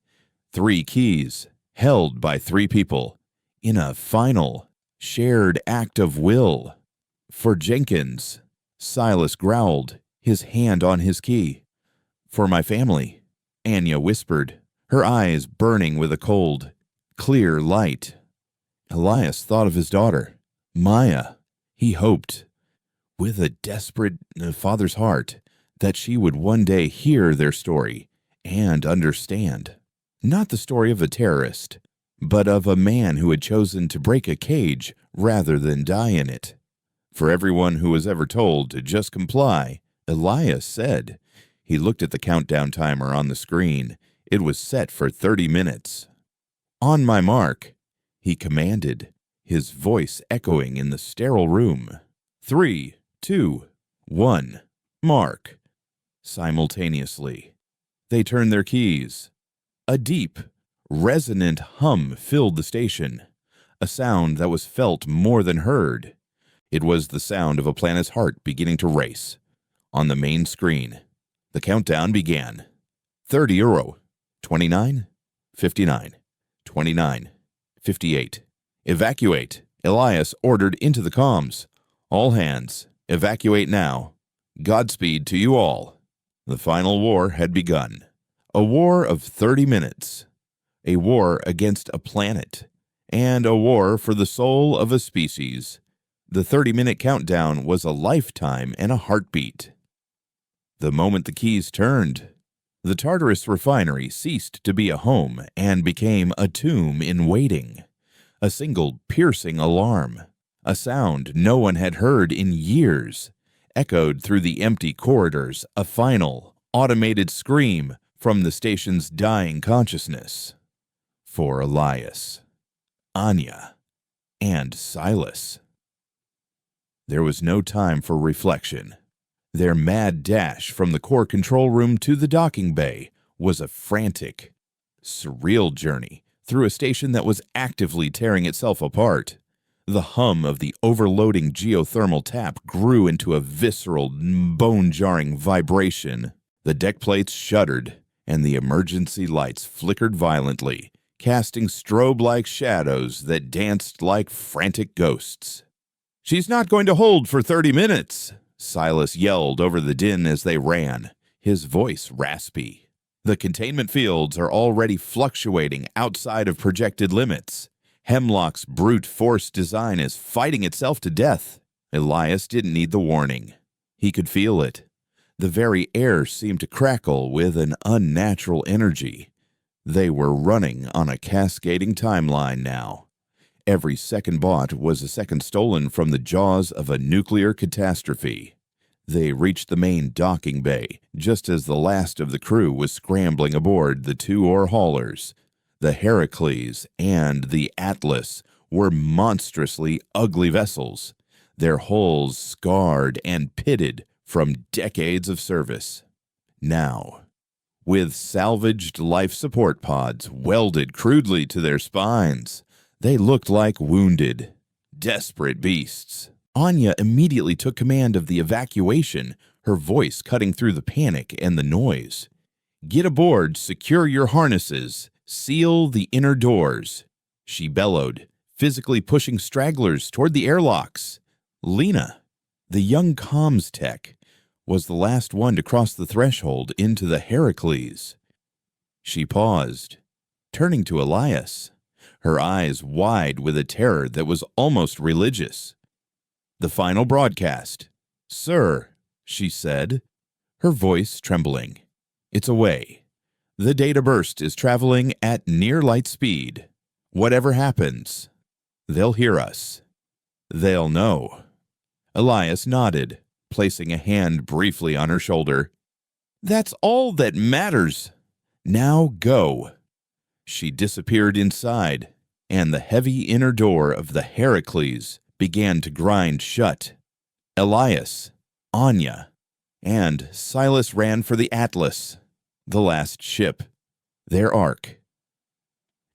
[SPEAKER 1] 3 keys, held by 3 people, in a final, shared act of will. For Jenkins, Silas growled, his hand on his key. For my family, Anya whispered, her eyes burning with a cold, clear light. Elias thought of his daughter, Maya. He hoped, with a desperate father's heart, that she would one day hear their story and understand. Not the story of a terrorist, but of a man who had chosen to break a cage rather than die in it. For everyone who was ever told to just comply, Elias said. He looked at the countdown timer on the screen. It was set for 30 minutes. On my mark, he commanded, his voice echoing in the sterile room. 3, 2, 1, mark. Simultaneously, they turned their keys. A deep, resonant hum filled the station, a sound that was felt more than heard. It was the sound of a planet's heart beginning to race. On the main screen, the countdown began. 30 euro, 29, 59, 29, 58. Evacuate, Elias ordered into the comms. All hands, evacuate now. Godspeed to you all. The final war had begun. A war of 30 minutes. A war against a planet. And a war for the soul of a species. The 30-minute countdown was a lifetime and a heartbeat. The moment the keys turned, the Tartarus refinery ceased to be a home and became a tomb in waiting. A single piercing alarm, a sound no one had heard in years, echoed through the empty corridors, a final, automated scream from the station's dying consciousness. For Elias, Anya, and Silas. There was no time for reflection. Their mad dash from the core control room to the docking bay was a frantic, surreal journey through a station that was actively tearing itself apart. The hum of the overloading geothermal tap grew into a visceral, bone-jarring vibration. The deck plates shuddered, and the emergency lights flickered violently, casting strobe-like shadows that danced like frantic ghosts. "She's not going to hold for 30 minutes!" Silas yelled over the din as they ran, his voice raspy. "The containment fields are already fluctuating outside of projected limits. Hemlock's brute force design is fighting itself to death." Elias didn't need the warning. He could feel it. The very air seemed to crackle with an unnatural energy. They were running on a cascading timeline now. Every second bought was a second stolen from the jaws of a nuclear catastrophe. They reached the main docking bay just as the last of the crew was scrambling aboard the 2 ore haulers. The Heracles and the Atlas were monstrously ugly vessels, their hulls scarred and pitted from decades of service. Now, with salvaged life support pods welded crudely to their spines, they looked like wounded, desperate beasts. Anya immediately took command of the evacuation, her voice cutting through the panic and the noise. "Get aboard, secure your harnesses, seal the inner doors," she bellowed, physically pushing stragglers toward the airlocks. Lena, the young comms tech, was the last one to cross the threshold into the Heracles. She paused, turning to Elias, her eyes wide with a terror that was almost religious. "The final broadcast. Sir," she said, her voice trembling. "It's away. The data burst is traveling at near light speed. Whatever happens, they'll hear us. They'll know." Elias nodded, placing a hand briefly on her shoulder. "That's all that matters. Now go." She disappeared inside, and the heavy inner door of the Heracles began to grind shut. Elias, Anya, and Silas ran for the Atlas, the last ship, their ark.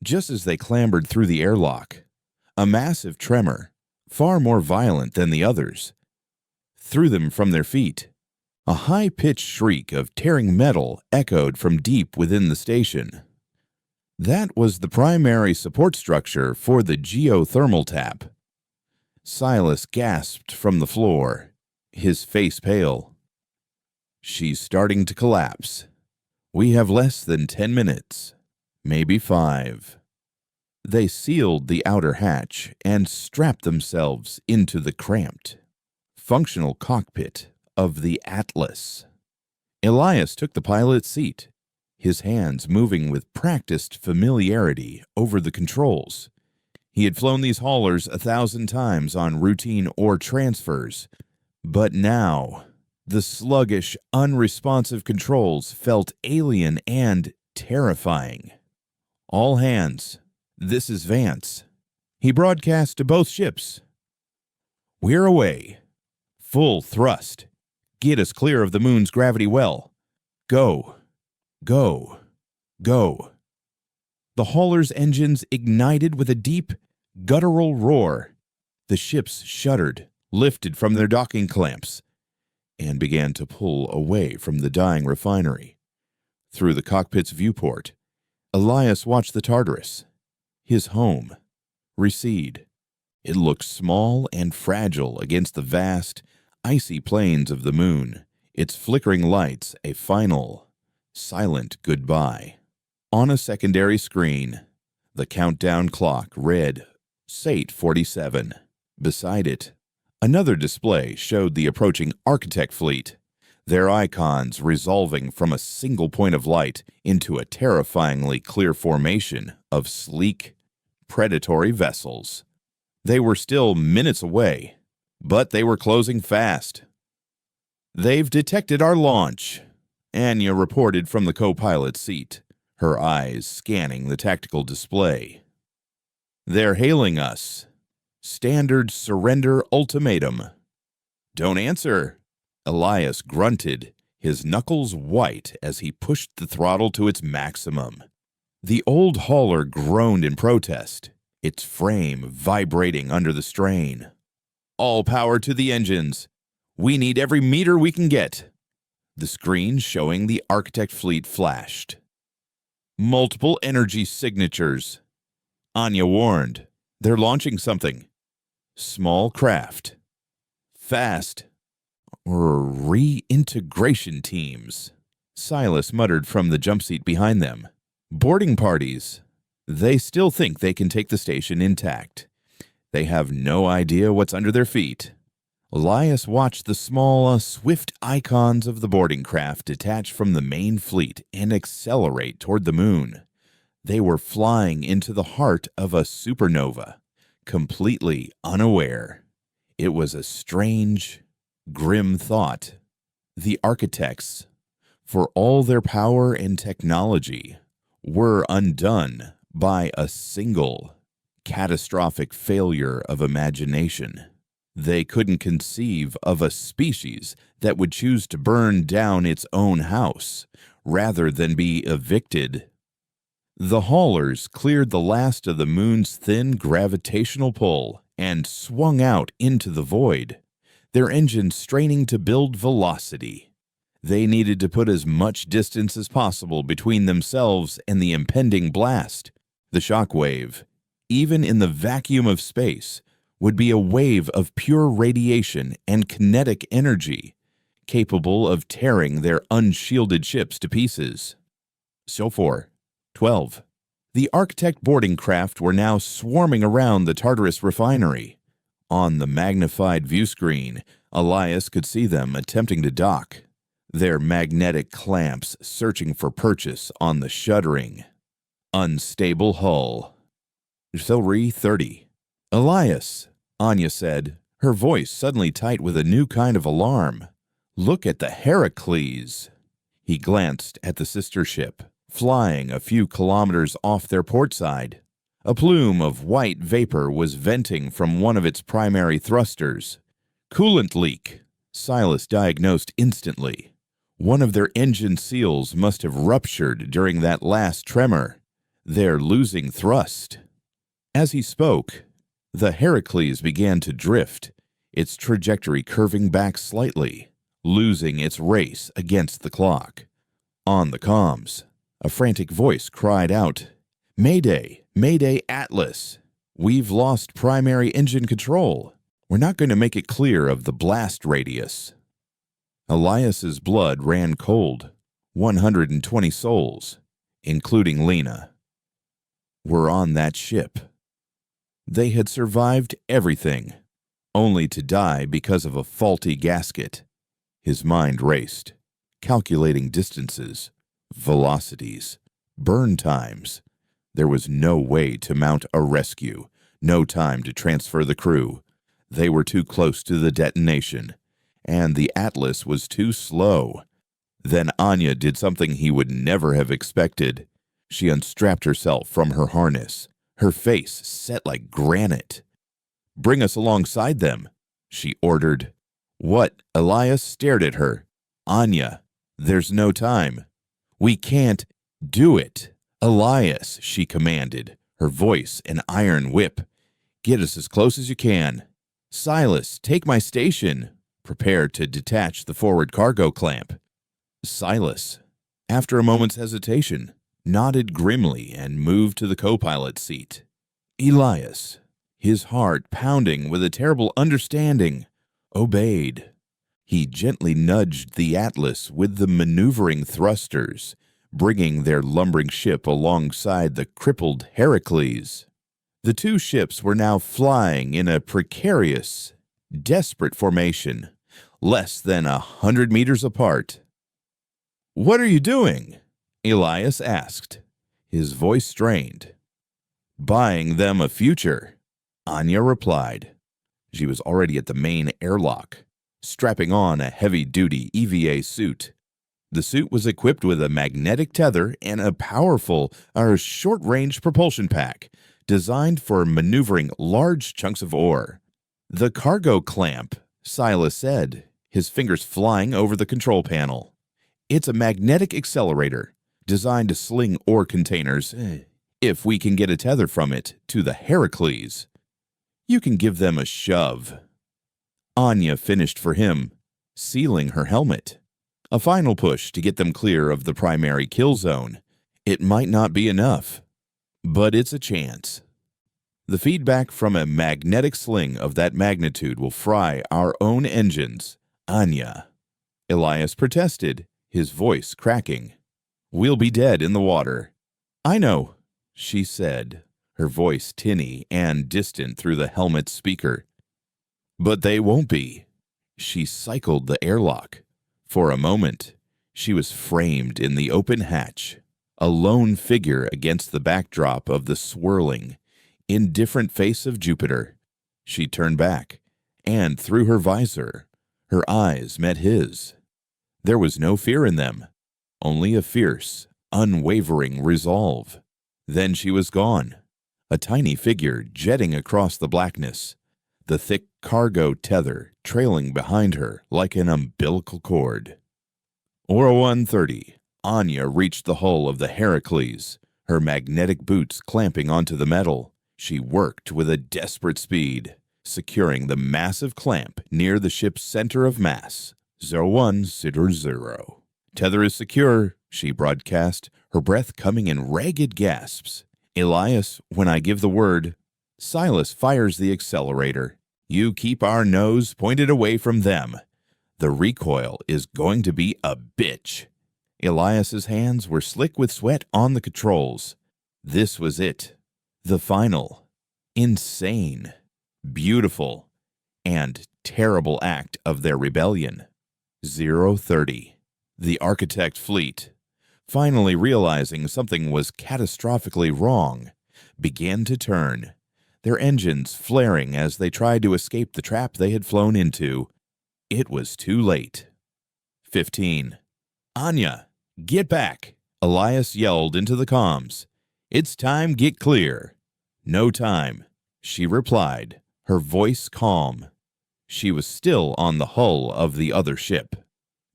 [SPEAKER 1] Just as they clambered through the airlock, a massive tremor, far more violent than the others, threw them from their feet. A high-pitched shriek of tearing metal echoed from deep within the station. That was the primary support structure for the geothermal tap. Silas gasped from the floor, his face pale. "She's starting to collapse. We have less than 10 minutes, maybe 5. They sealed the outer hatch and strapped themselves into the cramped, functional cockpit of the Atlas. Elias took the pilot's seat, his hands moving with practiced familiarity over the controls. He had flown these haulers 1,000 times on routine ore transfers, but now the sluggish, unresponsive controls felt alien and terrifying. "All hands, this is Vance." He broadcast to both ships. "We're away. Full thrust. Get us clear of the moon's gravity well. Go, go, go." The hauler's engines ignited with a deep, guttural roar. The ships shuddered, lifted from their docking clamps, and began to pull away from the dying refinery. Through the cockpit's viewport, Elias watched the Tartarus, his home, recede. It looked small and fragile against the vast, icy plains of the moon, its flickering lights a final, silent goodbye. On a secondary screen, the countdown clock read Sate 47. Beside it, another display showed the approaching Architect fleet, their icons resolving from a single point of light into a terrifyingly clear formation of sleek, predatory vessels. They were still minutes away, but they were closing fast. "They've detected our launch," Anya reported from the co-pilot's seat, her eyes scanning the tactical display. "They're hailing us. Standard surrender ultimatum." "Don't answer," Elias grunted, his knuckles white as he pushed the throttle to its maximum. The old hauler groaned in protest, its frame vibrating under the strain. "All power to the engines. We need every meter we can get." The screen showing the Architect fleet flashed. "Multiple energy signatures." Anya warned. "They're launching something. Small craft. Fast. Or reintegration teams." Silas muttered from the jump seat behind them. "Boarding parties. They still think they can take the station intact. They have no idea what's under their feet." Elias watched the small, swift icons of the boarding craft detach from the main fleet and accelerate toward the moon. They were flying into the heart of a supernova, completely unaware. It was a strange, grim thought. The architects, for all their power and technology, were undone by a single catastrophic failure of imagination. They couldn't conceive of a species that would choose to burn down its own house rather than be evicted. The haulers cleared the last of the moon's thin gravitational pull and swung out into the void, their engines straining to build velocity. They needed to put as much distance as possible between themselves and the impending blast. The shock wave, even in the vacuum of space, would be a wave of pure radiation and kinetic energy, capable of tearing their unshielded ships to pieces. So for 12. The Architect boarding craft were now swarming around the Tartarus refinery. On the magnified view screen, Elias could see them attempting to dock, their magnetic clamps searching for purchase on the shuddering, unstable hull. 30. Elias, Anya said, her voice suddenly tight with a new kind of alarm. Look at the Heracles. He glanced at the sister ship, flying a few kilometers off their port side. A plume of white vapor was venting from one of its primary thrusters. Coolant leak, Silas diagnosed instantly. One of their engine seals must have ruptured during that last tremor. They're losing thrust. As he spoke, the Heracles began to drift, its trajectory curving back slightly, losing its race against the clock. On the comms, a frantic voice cried out, "Mayday! Mayday, Atlas! We've lost primary engine control. We're not going to make it clear of the blast radius." Elias's blood ran cold. 120 souls, including Lena, were on that ship. They had survived everything, only to die because of a faulty gasket. His mind raced, calculating distances, velocities, burn times. There was no way to mount a rescue, no time to transfer the crew. They were too close to the detonation, and the Atlas was too slow. Then Anya did something he would never have expected. She unstrapped herself from her harness, her face set like granite. "Bring us alongside them," she ordered. "What?" Elias stared at her. "Anya, there's no time. We can't do it." "Elias," she commanded, her voice an iron whip. "Get us as close as you can." "Silas, take my station." Prepare to detach the forward cargo clamp. Silas, after a moment's hesitation, nodded grimly and moved to the co-pilot seat. Elias, his heart pounding with a terrible understanding, obeyed. He gently nudged the Atlas with the maneuvering thrusters, bringing their lumbering ship alongside the crippled Heracles. The two ships were now flying in a precarious, desperate formation, less than 100 meters apart. "What are you doing?" Elias asked, his voice strained. "Buying them a future," Anya replied. She was already at the main airlock, strapping on a heavy-duty EVA suit. The suit was equipped with a magnetic tether and a powerful, short-range propulsion pack designed for maneuvering large chunks of ore. "The cargo clamp," Silas said, his fingers flying over the control panel. "It's a magnetic accelerator designed to sling ore containers, if we can get a tether from it to the Heracles. You can give them a shove." Anya finished for him, sealing her helmet. A final push to get them clear of the primary kill zone. It might not be enough, but it's a chance. The feedback from a magnetic sling of that magnitude will fry our own engines, Anya. Elias protested, his voice cracking. "We'll be dead in the water." "I know," she said, her voice tinny and distant through the helmet's speaker. "But they won't be." She cycled the airlock. For a moment, she was framed in the open hatch, a lone figure against the backdrop of the swirling, indifferent face of Jupiter. She turned back, and through her visor, her eyes met his. There was no fear in them, only a fierce, unwavering resolve. Then she was gone, a tiny figure jetting across the blackness, the thick cargo tether trailing behind her like an umbilical cord. Aura 130. Anya reached the hull of the Heracles, her magnetic boots clamping onto the metal. She worked with a desperate speed, securing the massive clamp near the ship's center of mass. 0100. Tether is secure, she broadcast, her breath coming in ragged gasps. Elias, when I give the word. Silas fires the accelerator. You keep our nose pointed away from them. The recoil is going to be a bitch. Elias's hands were slick with sweat on the controls. This was it. The final, insane, beautiful, and terrible act of their rebellion. 030. The Architect fleet, finally realizing something was catastrophically wrong, began to turn, their engines flaring as they tried to escape the trap they had flown into. It was too late. 15. Anya, get back! Elias yelled into the comms. It's time, get clear. No time, she replied, her voice calm. She was still on the hull of the other ship.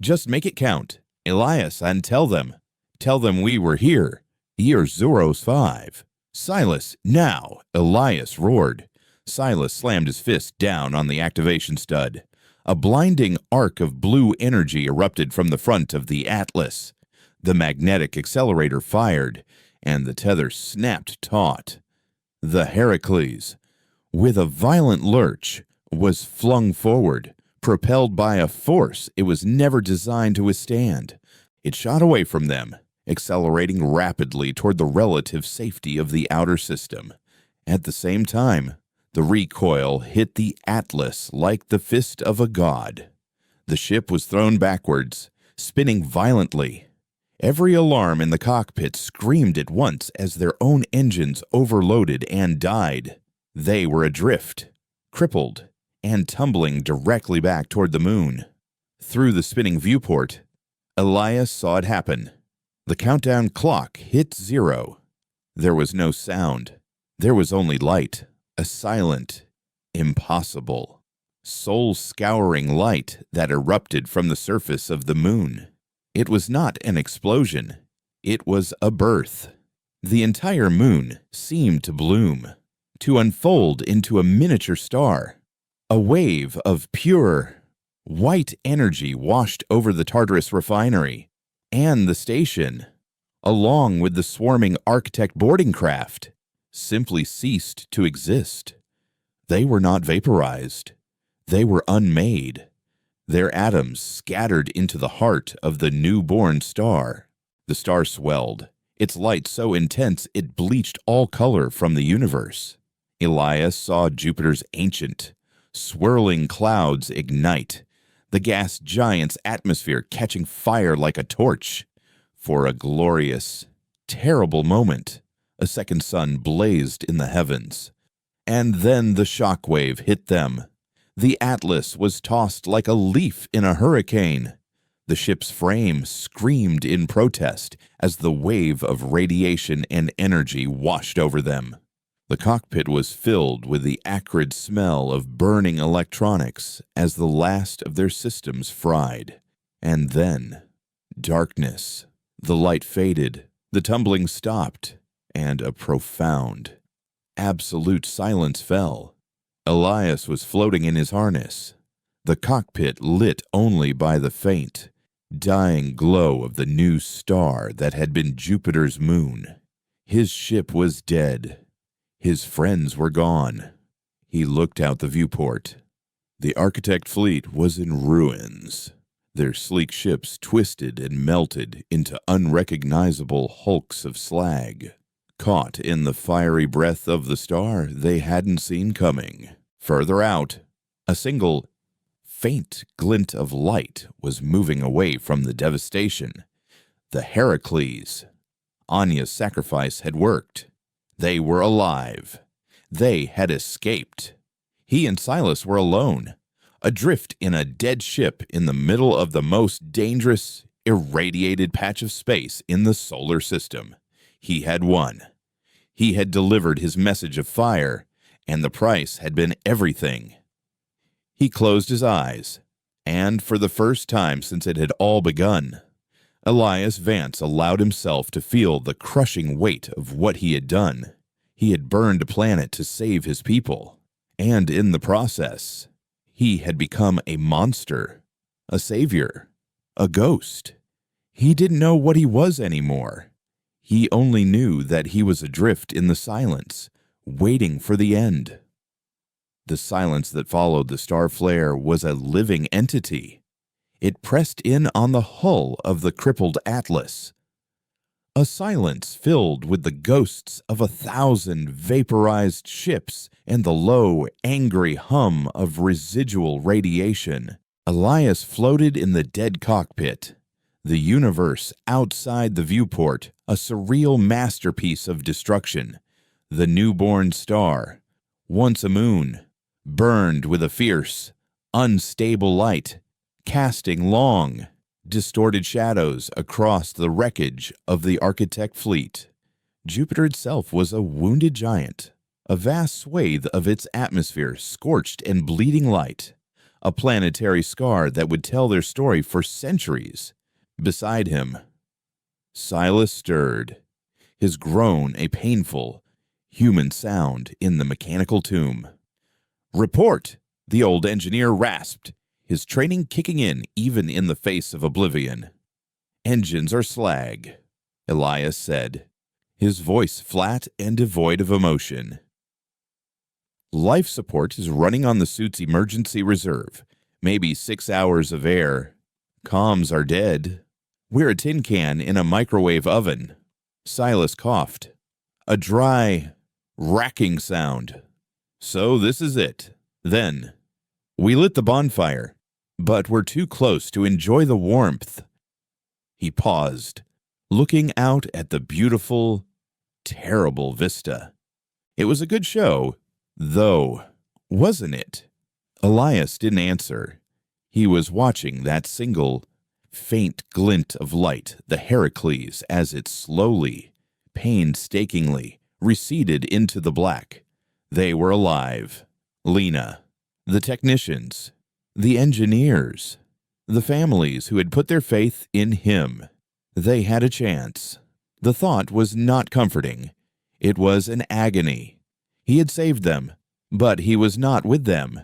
[SPEAKER 1] Just make it count, Elias, and tell them we were here. Year 05. Silas, now! Elias roared. Silas slammed his fist down on the activation stud. A blinding arc of blue energy erupted from the front of the Atlas. The magnetic accelerator fired, and the tether snapped taut. The Heracles, with a violent lurch, was flung forward, propelled by a force it was never designed to withstand. It shot away from them, accelerating rapidly toward the relative safety of the outer system. At the same time, the recoil hit the Atlas like the fist of a god. The ship was thrown backwards, spinning violently. Every alarm in the cockpit screamed at once as their own engines overloaded and died. They were adrift, crippled, and tumbling directly back toward the moon. Through the spinning viewport, Elias saw it happen. The countdown clock hit 0. There was no sound. There was only light, a silent, impossible, soul-scouring light that erupted from the surface of the moon. It was not an explosion. It was a birth. The entire moon seemed to bloom, to unfold into a miniature star. A wave of pure, white energy washed over the Tartarus refinery and the station, along with the swarming Architect boarding craft, simply ceased to exist. They were not vaporized. They were unmade. Their atoms scattered into the heart of the newborn star. The star swelled, its light so intense it bleached all color from the universe. Elias saw Jupiter's ancient, swirling clouds ignite, the gas giant's atmosphere catching fire like a torch. For a glorious, terrible moment, a second sun blazed in the heavens. And then the shockwave hit them. The Atlas was tossed like a leaf in a hurricane. The ship's frame screamed in protest as the wave of radiation and energy washed over them. The cockpit was filled with the acrid smell of burning electronics as the last of their systems fried. And then, darkness. The light faded, the tumbling stopped, and a profound, absolute silence fell. Elias was floating in his harness, the cockpit lit only by the faint, dying glow of the new star that had been Jupiter's moon. His ship was dead. His friends were gone. He looked out the viewport. The Architect fleet was in ruins. Their sleek ships twisted and melted into unrecognizable hulks of slag, caught in the fiery breath of the star they hadn't seen coming. Further out, a single, faint glint of light was moving away from the devastation. The Heracles. Anya's sacrifice had worked. They were alive. They had escaped. He and Silas were alone, adrift in a dead ship in the middle of the most dangerous, irradiated patch of space in the solar system. He had won. He had delivered his message of fire, and the price had been everything. He closed his eyes, and for the first time since it had all begun, Elias Vance allowed himself to feel the crushing weight of what he had done. He had burned a planet to save his people, and in the process, he had become a monster, a savior, a ghost. He didn't know what he was anymore. He only knew that he was adrift in the silence, waiting for the end. The silence that followed the star flare was a living entity. It pressed in on the hull of the crippled Atlas. A silence filled with the ghosts of 1,000 vaporized ships and the low, angry hum of residual radiation. Elias floated in the dead cockpit. The universe outside the viewport, a surreal masterpiece of destruction. The newborn star, once a moon, burned with a fierce, unstable light, casting long, distorted shadows across the wreckage of the Architect fleet. Jupiter itself was a wounded giant, a vast swathe of its atmosphere scorched and bleeding light, a planetary scar that would tell their story for centuries. Beside him, Silas stirred, his groan a painful, human sound in the mechanical tomb. "Report!" the old engineer rasped, his training kicking in even in the face of oblivion. "Engines are slag," Elias said, his voice flat and devoid of emotion. "Life support is running on the suit's emergency reserve, maybe 6 hours of air. Comms are dead. We're a tin can in a microwave oven." Silas coughed, a dry, racking sound. "So this is it, then. We lit the bonfire, but we're too close to enjoy the warmth." He paused, looking out at the beautiful, terrible vista. It was a good show, though, wasn't it? Elias didn't answer. He was watching that single, faint glint of light, the Heracles, as it slowly, painstakingly receded into the black. They were alive. Lena, the technicians, the engineers, the families who had put their faith in him. They had a chance. The thought was not comforting. It was an agony. He had saved them, but he was not with them.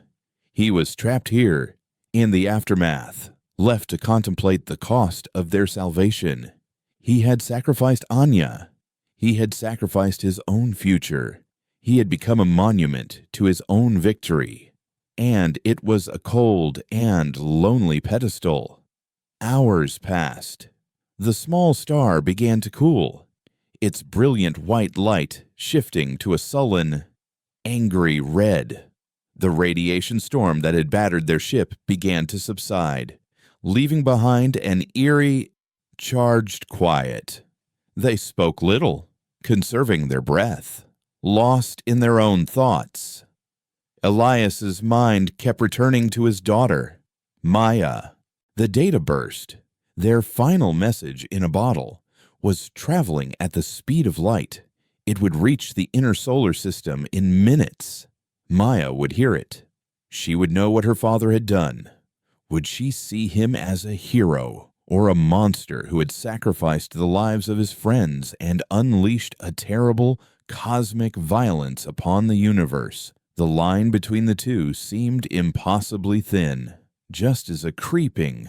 [SPEAKER 1] He was trapped here, in the aftermath, left to contemplate the cost of their salvation. He had sacrificed Anya. He had sacrificed his own future. He had become a monument to his own victory. And it was a cold and lonely pedestal. Hours passed. The small star began to cool, its brilliant white light shifting to a sullen, angry red. The radiation storm that had battered their ship began to subside, leaving behind an eerie, charged quiet. They spoke little, conserving their breath, lost in their own thoughts. Elias's mind kept returning to his daughter, Maya. The data burst, their final message in a bottle, was traveling at the speed of light. It would reach the inner solar system in minutes. Maya would hear it. She would know what her father had done. Would she see him as a hero or a monster who had sacrificed the lives of his friends and unleashed a terrible, cosmic violence upon the universe? The line between the two seemed impossibly thin, just as a creeping,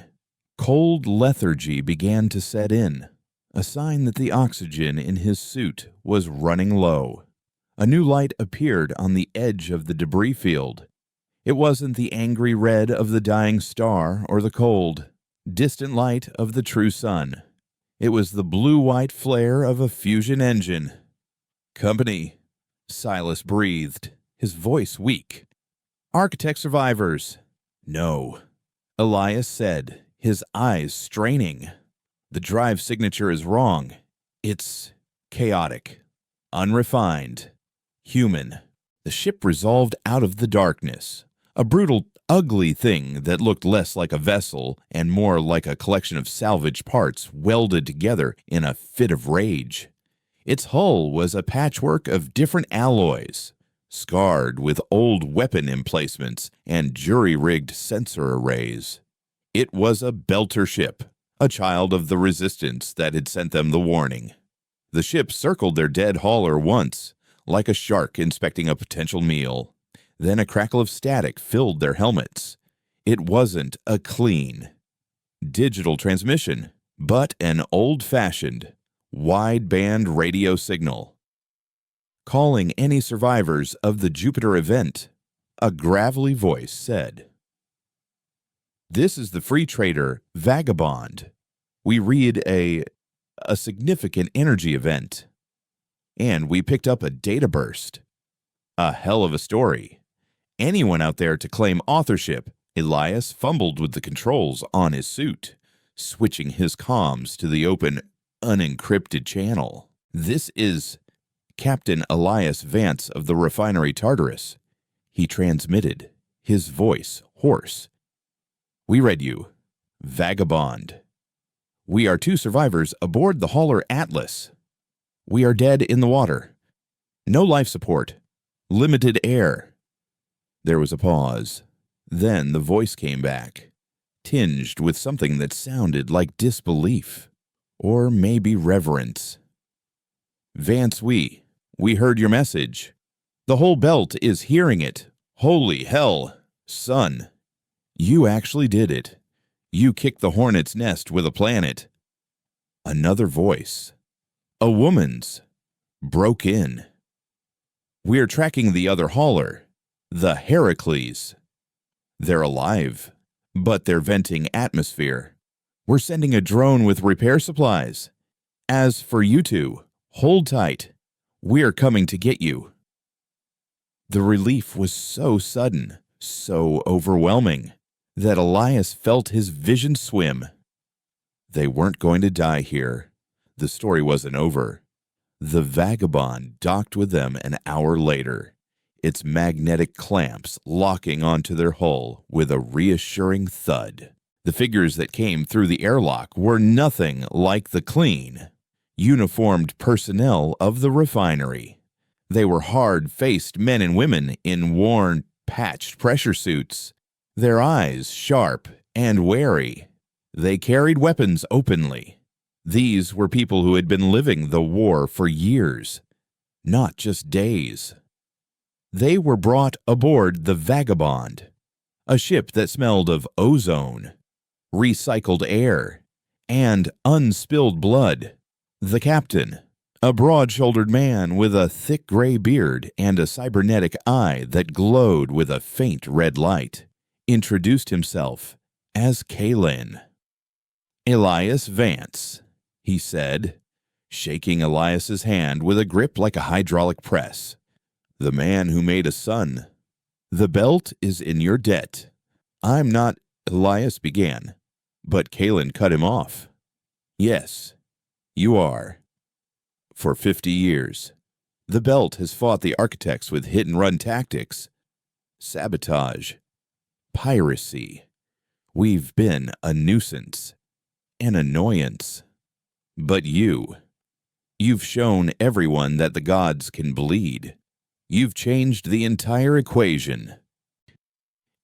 [SPEAKER 1] cold lethargy began to set in, a sign that the oxygen in his suit was running low. A new light appeared on the edge of the debris field. It wasn't the angry red of the dying star or the cold, distant light of the true sun. It was the blue-white flare of a fusion engine. "Company," Silas breathed, his voice weak. "Architect survivors." "No," Elias said, his eyes straining. "The drive signature is wrong. It's chaotic, unrefined, human." The ship resolved out of the darkness, a brutal, ugly thing that looked less like a vessel and more like a collection of salvaged parts welded together in a fit of rage. Its hull was a patchwork of different alloys, scarred with old weapon emplacements and jury-rigged sensor arrays. It was a belter ship, a child of the Resistance that had sent them the warning. The ship circled their dead hauler once, like a shark inspecting a potential meal. Then a crackle of static filled their helmets. It wasn't a clean digital transmission, but an old-fashioned, wide-band radio signal. Calling any survivors of the Jupiter event, a gravelly voice said, "This is the free trader, Vagabond. We read a significant energy event, and we picked up a data burst. A hell of a story. Anyone out there to claim authorship?" Elias fumbled with the controls on his suit, switching his comms to the open, unencrypted channel. "This is Captain Elias Vance of the refinery Tartarus," he transmitted, his voice hoarse. "We read you, Vagabond. We are 2 survivors aboard the hauler Atlas. We are dead in the water. No life support. Limited air." There was a pause. Then the voice came back, tinged with something that sounded like disbelief, or maybe reverence. "Vance, we heard your message. The whole belt is hearing it. Holy hell, son. You actually did it. You kicked the hornet's nest with a planet." Another voice, a woman's, broke in. "We're tracking the other hauler, the Heracles. They're alive, but they're venting atmosphere. We're sending a drone with repair supplies. As for you 2, hold tight. We're coming to get you." The relief was so sudden, so overwhelming, that Elias felt his vision swim. They weren't going to die here. The story wasn't over. The Vagabond docked with them an hour later, its magnetic clamps locking onto their hull with a reassuring thud. The figures that came through the airlock were nothing like the clean, uniformed personnel of the refinery. They were hard-faced men and women in worn, patched pressure suits, their eyes sharp and wary. They carried weapons openly. These were people who had been living the war for years, not just days. They were brought aboard the Vagabond, a ship that smelled of ozone, recycled air, and unspilled blood. The captain, a broad-shouldered man with a thick gray beard and a cybernetic eye that glowed with a faint red light, introduced himself as Kalen. "Elias Vance," he said, shaking Elias's hand with a grip like a hydraulic press. "The man who made a son. The belt is in your debt." "I'm not," Elias began, but Kalen cut him off. "Yes, you are. For 50 years, the belt has fought the architects with hit-and-run tactics, sabotage, piracy. We've been a nuisance, an annoyance. But you've shown everyone that the gods can bleed. You've changed the entire equation."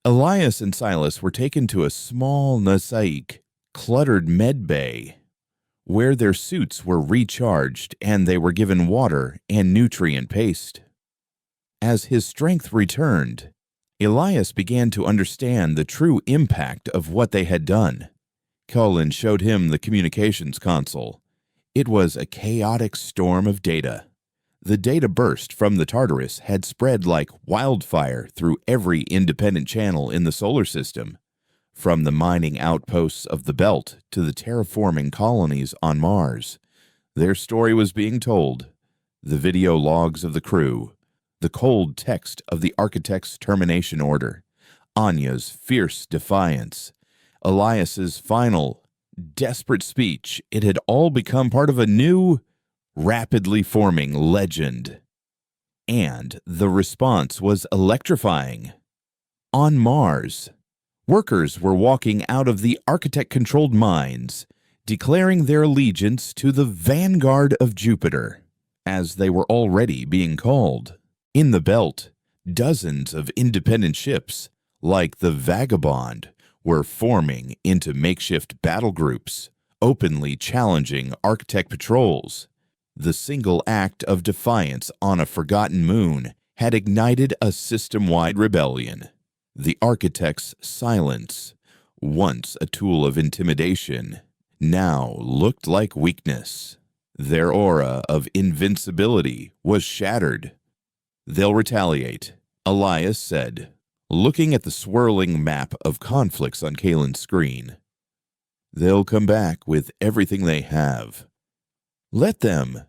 [SPEAKER 1] Elias and Silas were taken to a small Nasaik, cluttered med bay, where their suits were recharged and they were given water and nutrient paste. As his strength returned, Elias began to understand the true impact of what they had done. Cullen showed him the communications console. It was a chaotic storm of data. The data burst from the Tartarus had spread like wildfire through every independent channel in the solar system, from the mining outposts of the belt to the terraforming colonies on Mars. Their story was being told. The video logs of the crew, the cold text of the architect's termination order, Anya's fierce defiance, Elias's final, desperate speech. It had all become part of a new, rapidly forming legend. And the response was electrifying. On Mars, workers were walking out of the architect-controlled mines, declaring their allegiance to the vanguard of Jupiter. as they were already being called. In the belt, dozens of independent ships, like the Vagabond, were forming into makeshift battle groups, openly challenging Arctech patrols. The single act of defiance on a forgotten moon had ignited a system-wide rebellion. The Architects' silence, once a tool of intimidation, now looked like weakness. Their aura of invincibility was shattered. "They'll retaliate," Elias said, looking at the swirling map of conflicts on Kalen's screen. "They'll come back with everything they have." "Let them,"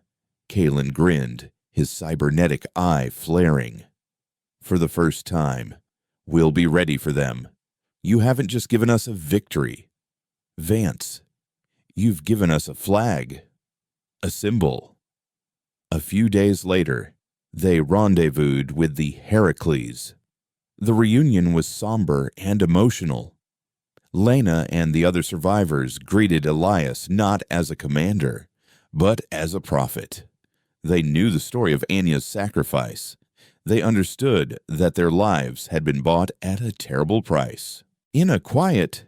[SPEAKER 1] Kalen grinned, his cybernetic eye flaring. "For the first time, we'll be ready for them. You haven't just given us a victory, Vance. You've given us a flag, a symbol." A few days later, they rendezvoused with the Heracles. The reunion was somber and emotional. Lena and the other survivors greeted Elias not as a commander, but as a prophet. They knew the story of Anya's sacrifice. They understood that their lives had been bought at a terrible price. In a quiet,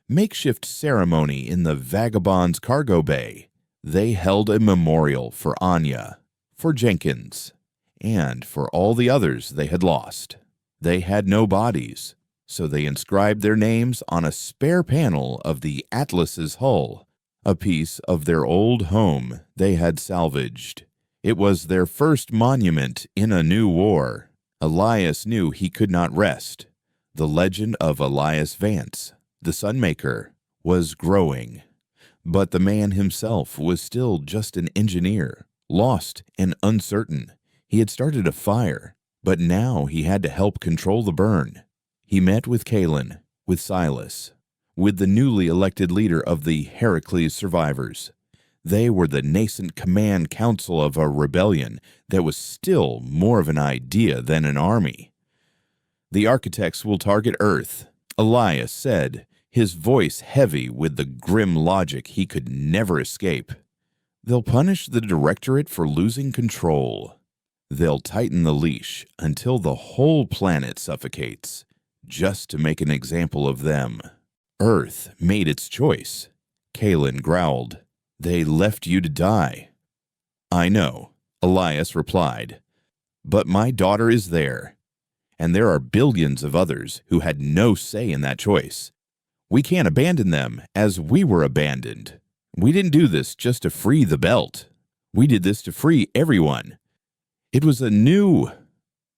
[SPEAKER 1] makeshift ceremony in the Vagabond's cargo bay, they held a memorial for Anya, for Jenkins, and for all the others they had lost. They had no bodies, so they inscribed their names on a spare panel of the Atlas's hull, a piece of their old home they had salvaged. It was their first monument in a new war. Elias knew he could not rest. The legend of Elias Vance, the Sunmaker, was growing. But the man himself was still just an engineer, lost and uncertain. He had started a fire, but now he had to help control the burn. He met with Kalen, with Silas, with the newly elected leader of the Heracles survivors. They were the nascent command council of a rebellion that was still more of an idea than an army. "The Architects will target Earth," Elias said, his voice heavy with the grim logic he could never escape. "They'll punish the Directorate for losing control. They'll tighten the leash until the whole planet suffocates, just to make an example of them." "Earth made its choice," Kalen growled. "They left you to die." "I know," Elias replied, "but my daughter is there, and there are billions of others who had no say in that choice. We can't abandon them as we were abandoned. We didn't do this just to free the belt. We did this to free everyone." It was a new,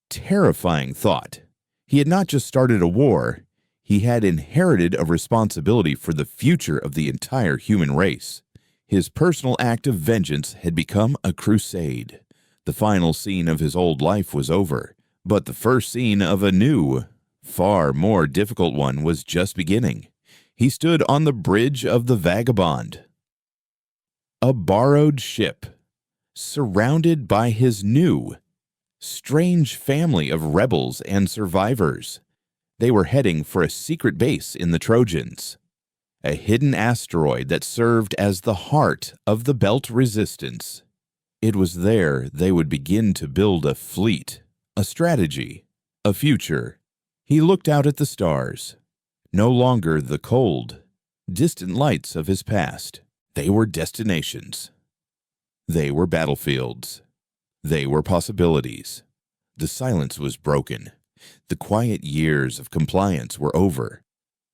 [SPEAKER 1] terrifying thought. He had not just started a war, he had inherited a responsibility for the future of the entire human race. His personal act of vengeance had become a crusade. The final scene of his old life was over, but the first scene of a new, far more difficult one was just beginning. He stood on the bridge of the Vagabond, a borrowed ship, surrounded by his new, strange family of rebels and survivors. They were heading for a secret base in the Trojans, a hidden asteroid that served as the heart of the Belt Resistance. It was there they would begin to build a fleet, a strategy, a future. He looked out at the stars, no longer the cold, distant lights of his past. They were destinations. They were battlefields. They were possibilities. The silence was broken. The quiet years of compliance were over.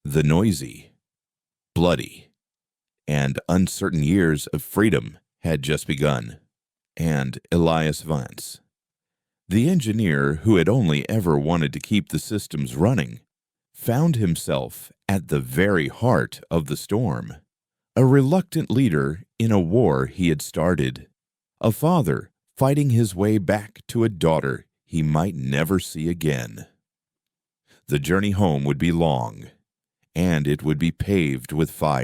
[SPEAKER 1] The noisy, bloody, and uncertain years of freedom had just begun. And Elias Vance, the engineer who had only ever wanted to keep the systems running, found himself at the very heart of the storm. A reluctant leader in a war he had started. A father fighting his way back to a daughter he might never see again. The journey home would be long, and it would be paved with fire.